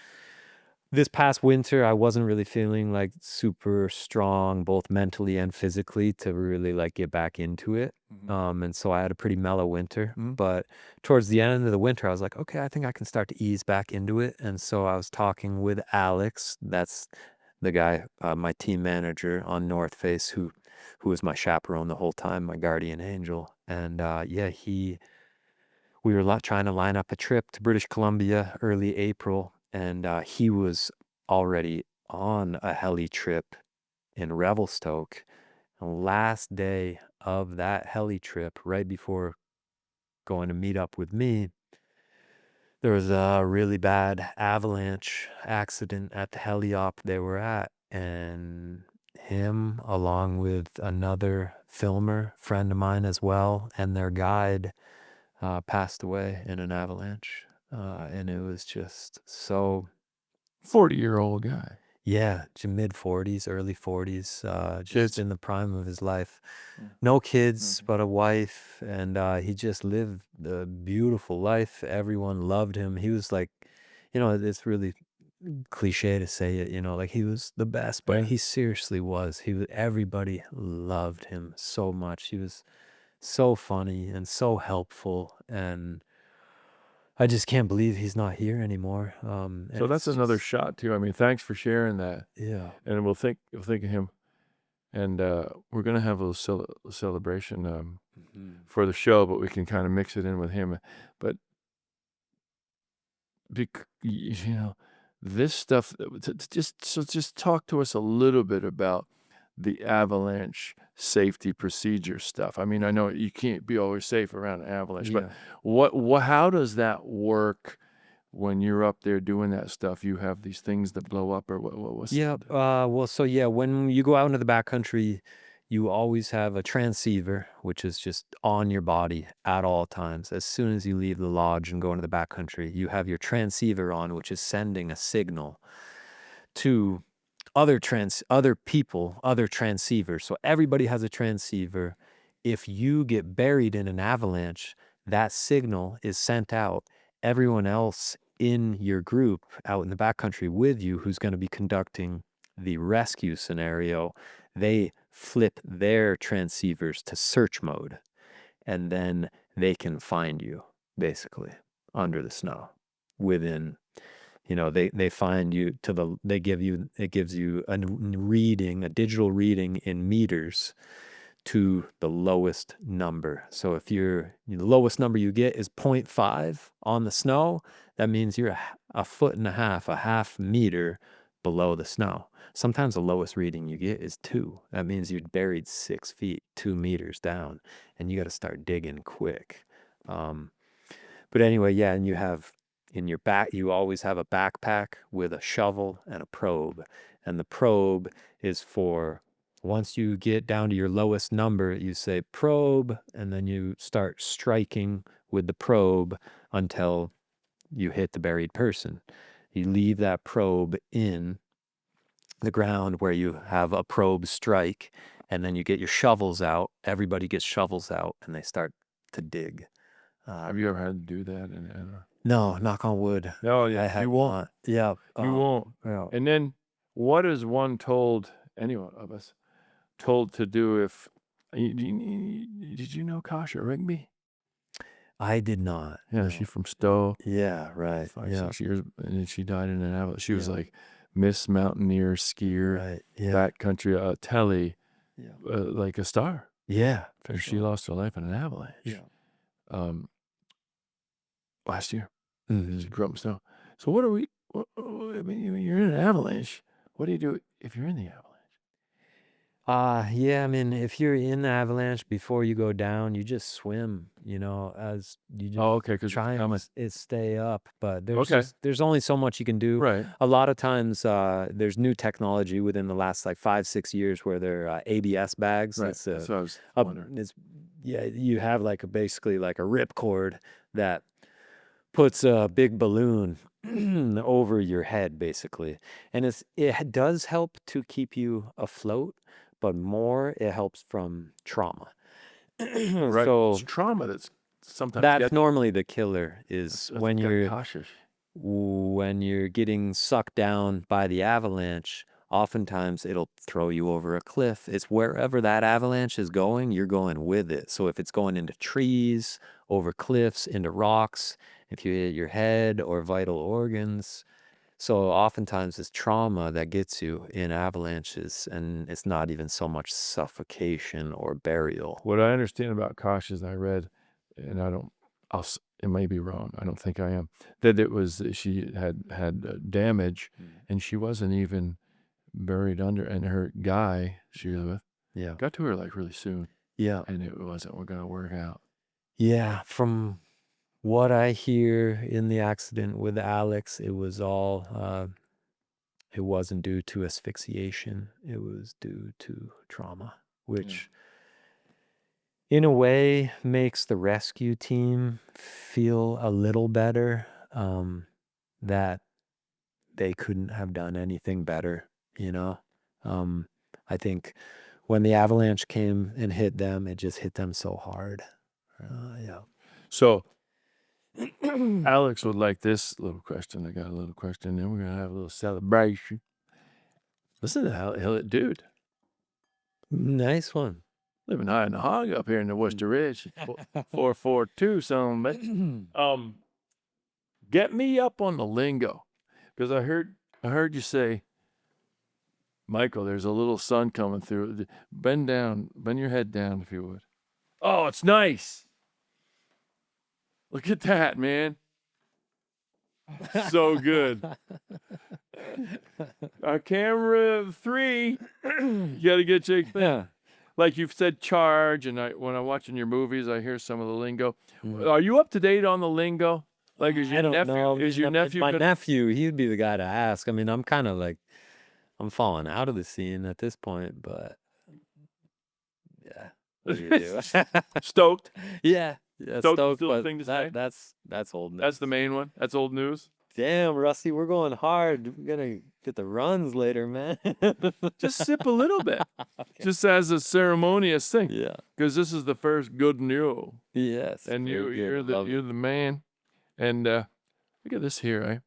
This past winter, I wasn't really feeling like super strong, both mentally and physically, to really like get back into it. And so I had a pretty mellow winter. Mhm. But towards the end of the winter, I was like, okay, I think I can start to ease back into it. And so I was talking with Alex. That's the guy, my team manager on North Face, who was my chaperone the whole time, my guardian angel. And yeah, we were trying to line up a trip to British Columbia early April, and he was already on a heli trip in Revelstoke. The last day of that heli trip, right before going to meet up with me, there was a really bad avalanche accident at the heli-op they were at, and him, along with another filmer friend of mine as well, and their guide, passed away in an avalanche. And it was just so, 40-year-old guy. yeah, mid 40s, early 40s, just Kids? in the prime of his life. Yeah. No kids, Okay. but a wife, and he just lived a beautiful life. Everyone loved him. He was like, it's really cliche to say it, like he was the best, but Yeah. he seriously was. Everybody loved him so much. He was so funny and so helpful, and I just can't believe he's not here anymore. And So that's it's another just, shot too. I mean, thanks for sharing that. yeah. And we'll think of him. And we're gonna have a little celebration for the show, but we can kind of mix it in with him. But this stuff. Just talk to us a little bit about the avalanche safety procedure stuff. I mean, I know you can't be always safe around an avalanche, but Yeah. how does that work when you're up there doing that stuff? You have these things that blow up, or what's Yeah. Well, so yeah, when you go out into the backcountry, you always have a transceiver, which is just on your body at all times. As soon as you leave the lodge and go into the backcountry, you have your transceiver on, which is sending a signal to other people, other transceivers. So everybody has a transceiver. If you get buried in an avalanche, that signal is sent out. Everyone else in your group out in the backcountry with you, who's going to be conducting the rescue scenario, they flip their transceivers to search mode, and then they can find you basically under the snow within, they find you it gives you a reading, a digital reading in meters to the lowest number. So if the lowest number you get is 0.5 on the snow, that means you're a foot and a half meter below the snow. Sometimes the lowest reading you get is 2. That means you're buried 6 feet, 2 meters down, and you got to start digging quick. But anyway, yeah, and you have in your back, you always have a backpack with a shovel and a probe. And the probe is for once you get down to your lowest number, you say probe, and then you start striking with the probe until you hit the buried person. You leave that probe in the ground where you have a probe strike, and then you get your shovels out. Everybody gets shovels out, and they start to dig. Have you ever had to do that? No, knock on wood. No, I yeah, have you won't. not. Yeah. You won't. Yeah. And then, what is one told, any one of us, told to do if? Did you know Kasha Rigby? I did not. Yeah, No. she's from Stowe. Yeah, right. 6 years, and then she died in an avalanche. She was Yeah. like Miss Mountaineer skier, Right. Yeah. backcountry, telly, Yeah. like a star. Yeah. And she lost her life in an avalanche. Yeah. Last year. Mhm. She grew up in Stowe. So what are we? I mean, you're in an avalanche. What do you do if you're in the avalanche? Yeah, I mean, if you're in the avalanche before you go down, you just swim, as you just Oh, okay, because try and stay up. But there's only so much you can do. Right. A lot of times, there's new technology within the last like 5-6 years where there are ABS bags. Right. It's That's what I was wondering. it's yeah, you have like basically like a ripcord that puts a big balloon over your head basically, and it does help to keep you afloat, but more it helps from trauma. Right. It's So trauma that's sometimes that's gets normally the killer is that's when got you're cautious. getting sucked down by the avalanche. Oftentimes it'll throw you over a cliff. It's wherever that avalanche is going, you're going with it. So if it's going into trees, over cliffs, into rocks, if you hit your head or vital organs. So oftentimes it's trauma that gets you in avalanches, and it's not even so much suffocation or burial. What I understand about cautious, I read, and it may be wrong. I don't think I am. That it was that she had damage, and she wasn't even buried under, and her guy she was with Yeah. got to her like really soon, Yeah. and it wasn't going to work out. Yeah. From what I hear in the accident with Alex, it was all, it wasn't due to asphyxiation. It was due to trauma, which in a way makes the rescue team feel a little better, that they couldn't have done anything better, you know? I think when the avalanche came and hit them, it just hit them so hard. Yeah. So Alex would like this little question. I got a little question, then we're gonna have a little celebration. Listen to how dude. Nice one. Living high in the hog up here in the Worcester Ridge. 442, son. But get me up on the lingo, because I heard you say, Michael, there's a little sun coming through. Bend your head down if you would. Oh, it's nice. Look at that, man. So good. Camera 3. You got to get Jake. Yeah. Like you've said, charge, and when I'm watching your movies, I hear some of the lingo. Are you up to date on the lingo? Like, is I your don't nephew? know. Is your nephew? My nephew, he'd be the guy to ask. I mean, I'm kind of like, I'm falling out of the scene at this point, but yeah. What do you do? Stoked. Yeah. Stoked, still a but thing to say? that's old news. That's the main one. That's old news. Damn, Rusty, we're going hard. We're gonna get the runs later, man. Just sip a little bit, just as a ceremonious thing. Yeah. Because this is the first good news, Yes. and very good. you're the man. And look at this here.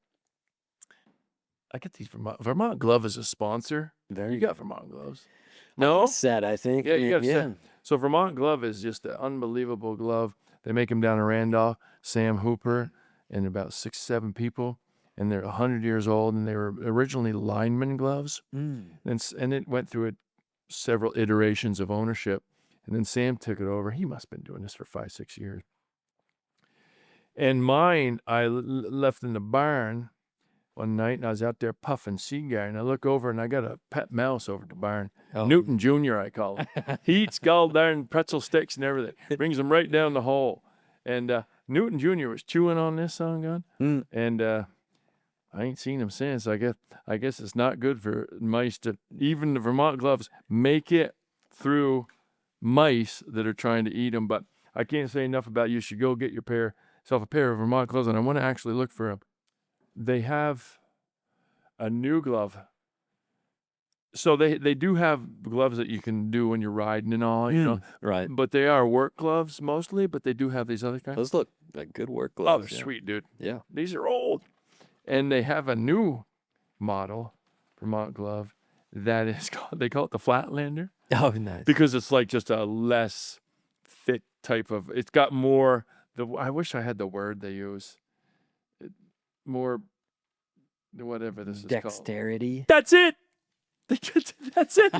I get these Vermont Glove is a sponsor. There You got Vermont gloves? No. set, I think. Yeah, you got a set. So Vermont Glove is just an unbelievable glove. They make them down in Randolph. Sam Hooper and about 6-7 people, and they're 100 years old, and they were originally lineman gloves. And it went through several iterations of ownership, and then Sam took it over. He must have been doing this for 5-6 years. And mine, I left in the barn one night, and I was out there puffing cigar, and I look over, and I got a pet mouse over at the barn. Oh. Newton Jr., I call him. He eats gall darn pretzel sticks and everything. Brings them right down the hole. And Newton Jr. was chewing on this song gun, and I ain't seen him since. I guess it's not good for mice to, even the Vermont gloves, make it through mice that are trying to eat them. But I can't say enough about you should go get yourself a pair of Vermont gloves, and I want to actually look for them. They have a new glove. So they do have gloves that you can do when you're riding and all, you know. Right. But they are work gloves mostly, but they do have these other kinds. Those look like good work Oh, gloves. they're sweet, dude. Yeah. These are old. And they have a new model Vermont glove that is called, they call it the Flatlander, Oh, nice. because it's like just a less thick type of, it's got more, I wish I had the word they use. More, whatever this is called. Dexterity. That's it. That's it.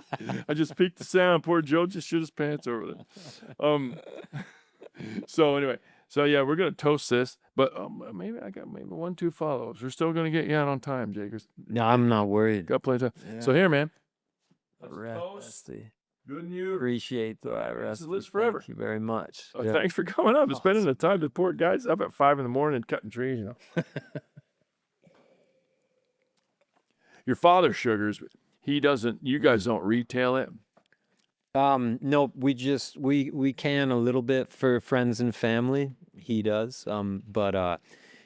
I just peaked the sound. Poor Joe just shit his pants over there. So anyway, yeah, we're gonna toast this, but maybe I got 1-2 follow-ups. We're still gonna get you out on time, Jakers. No, I'm not worried. Got plenty of time. Yeah. So here, man. Rusty. Good news. Appreciate that, This Rusty. lives forever. Thank you very much. Oh, thanks for coming up and spending the time. The poor guy's up at 5 a.m. cutting trees. You know. Your father sugars. He doesn't. You guys don't retail it. No, we can a little bit for friends and family. He does. But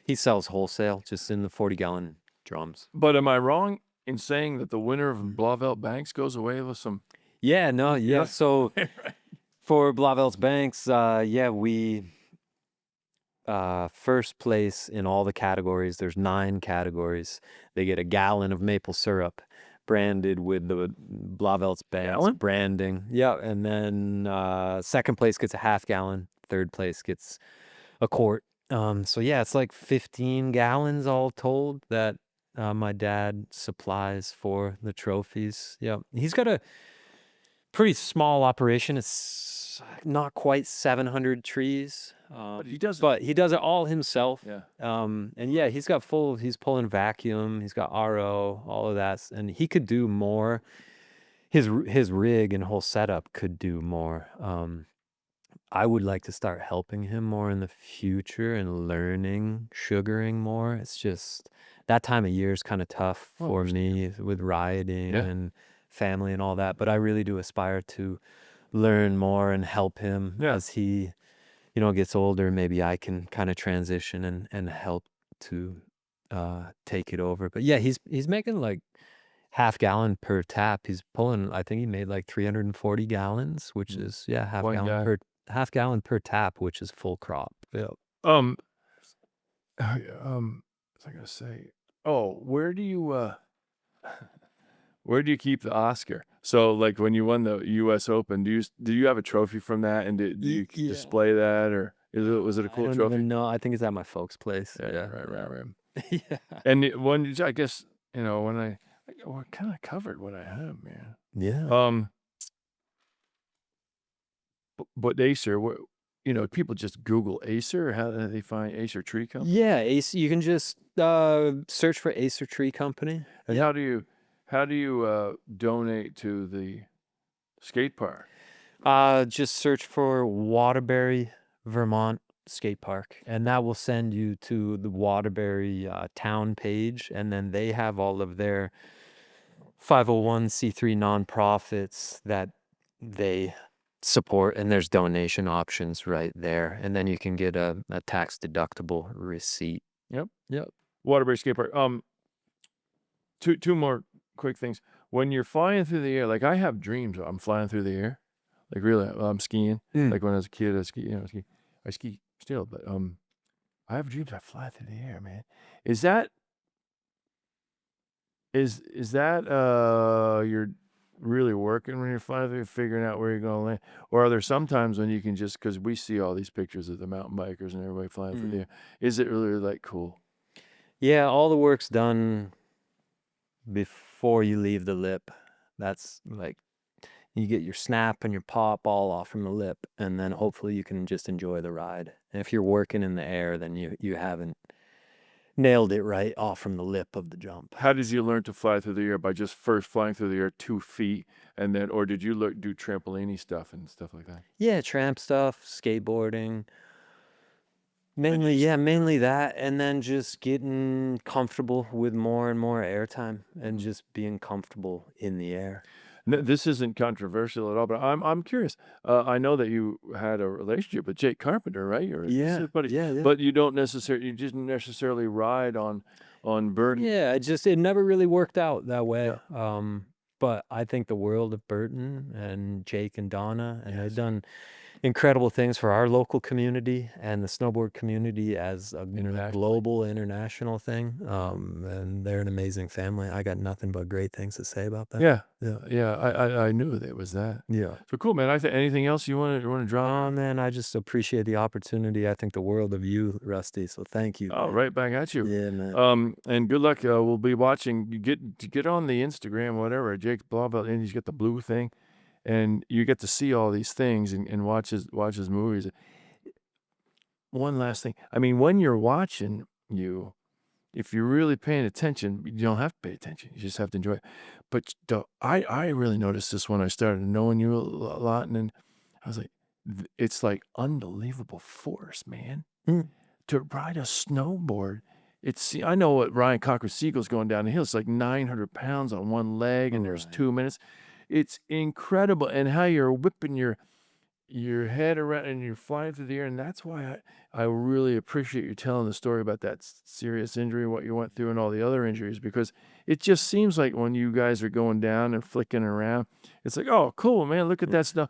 he sells wholesale just in the 40-gallon drums. But am I wrong in saying that the winner of Blauvelt Banks goes away with some? Yeah, no, yeah. Yeah. So Right. for Blauvelt's Banks, we first place in all the categories. There's 9 categories. They get a gallon of maple syrup branded with the Blauvelt's Banks Gallon? branding. Yeah, and then second place gets a half gallon. Third place gets a quart. So yeah, it's like 15 gallons all told that my dad supplies for the trophies. Yeah, he's got a pretty small operation. It's not quite 700 trees. But he does it. But he does it all himself. Yeah. And yeah, he's pulling vacuum, he's got RO, all of that. And he could do more. His rig and whole setup could do more. I would like to start helping him more in the future and learning sugaring more. It's just that time of year is kind of tough Well, for me with riding Yeah. and family and all that. But I really do aspire to learn more and help him Yeah. as he, gets older. Maybe I can kind of transition and help to take it over. But yeah, he's making like half gallon per tap. He's pulling, I think he made like 340 gallons, which is half One guy. half gallon per tap, which is full crop. Yeah. What was I gonna say? Oh, where do you keep the Oscar? So like when you won the U.S. Open, do you have a trophy from that, and do you Yeah. display that, or was it a I cool don't trophy? even know. I think it's at my folks' place. Yeah. Right. Yeah. And when I guess when I kind of covered what I have, man. Yeah. But ACER, people just Google ACER, or how do they find ACER Tree Company? Yeah. You can just search for ACER Tree Company. And how do you donate to the skate park? Just search for Waterbury, Vermont skate park, and that will send you to the Waterbury town page, and then they have all of their 501c3 nonprofits that they support, and there's donation options right there, and then you can get a tax deductible receipt. Yep. Yep. Waterbury skate park. Two more quick things. When you're flying through the air, like I have dreams, I'm flying through the air, like really, I'm skiing. Like when I was a kid, I ski still, but I have dreams I fly through the air, man. Is that you're really working when you're flying through, figuring out where you're going to land? Or are there some times when you can just, because we see all these pictures of the mountain bikers and everybody flying through the air, is it really like cool? Yeah, all the work's done before you leave the lip. That's like you get your snap and your pop all off from the lip, and then hopefully you can just enjoy the ride. And if you're working in the air, then you haven't nailed it right off from the lip of the jump. How did you learn to fly through the air? By just first flying through the air 2 feet, and then, or did you do trampoline stuff and stuff like that? Yeah, tramp stuff, skateboarding. Mainly that, and then just getting comfortable with more and more airtime and just being comfortable in the air. No, this isn't controversial at all, but I'm curious. I know that you had a relationship with Jake Carpenter, right? Yeah, buddy. yeah. But you didn't necessarily ride on Burton. Yeah, it never really worked out that way. But I think the world of Burton and Jake and Donna, and they've done incredible things for our local community and the snowboard community as a global, international thing. And they're an amazing family. I got nothing but great things to say about them. Yeah. I knew it was that. Yeah. So cool, man. Anything else you want to drop? Oh man, I just appreciate the opportunity. I think the world of you, Rusty. So thank you. Oh, right back at you. Yeah, man. And good luck. We'll be watching. You get on the Instagram, whatever. Jake Blauvelt, and he's got the blue thing, and you get to see all these things and watch his movies. One last thing. I mean, when you're watching if you're really paying attention, you don't have to pay attention. You just have to enjoy it. But I really noticed this when I started knowing you a lot, and then I was like, it's like unbelievable force, man. To ride a snowboard. I know what Ryan Cocker Siegel's going down the hill. It's like 900 pounds on one leg, and there's 2 minutes. It's incredible, and how you're whipping your head around and you're flying through the air, and that's why I really appreciate you telling the story about that serious injury, what you went through, and all the other injuries, because it just seems like when you guys are going down and flicking around, it's like, oh, cool, man, look at that stuff.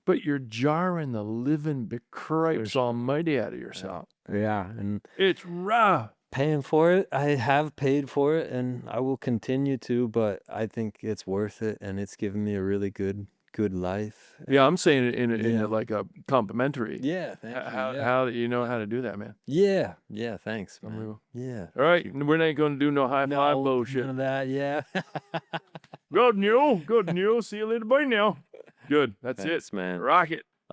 But you're jarring the living cripes almighty out of yourself. Yeah, and It's rough. paying for it. I have paid for it, and I will continue to, but I think it's worth it, and it's given me a really good life. Yeah, I'm saying it in Yeah. a like a complimentary. Yeah, thank you. How you know how to do that, man. Yeah, thanks, man. Unbelievable. Yeah. All right, we're not going to do no high five No, bullshit. none of that, yeah. Good news. See you later. Bye now. Good. That's Thanks, it. man. Rock it.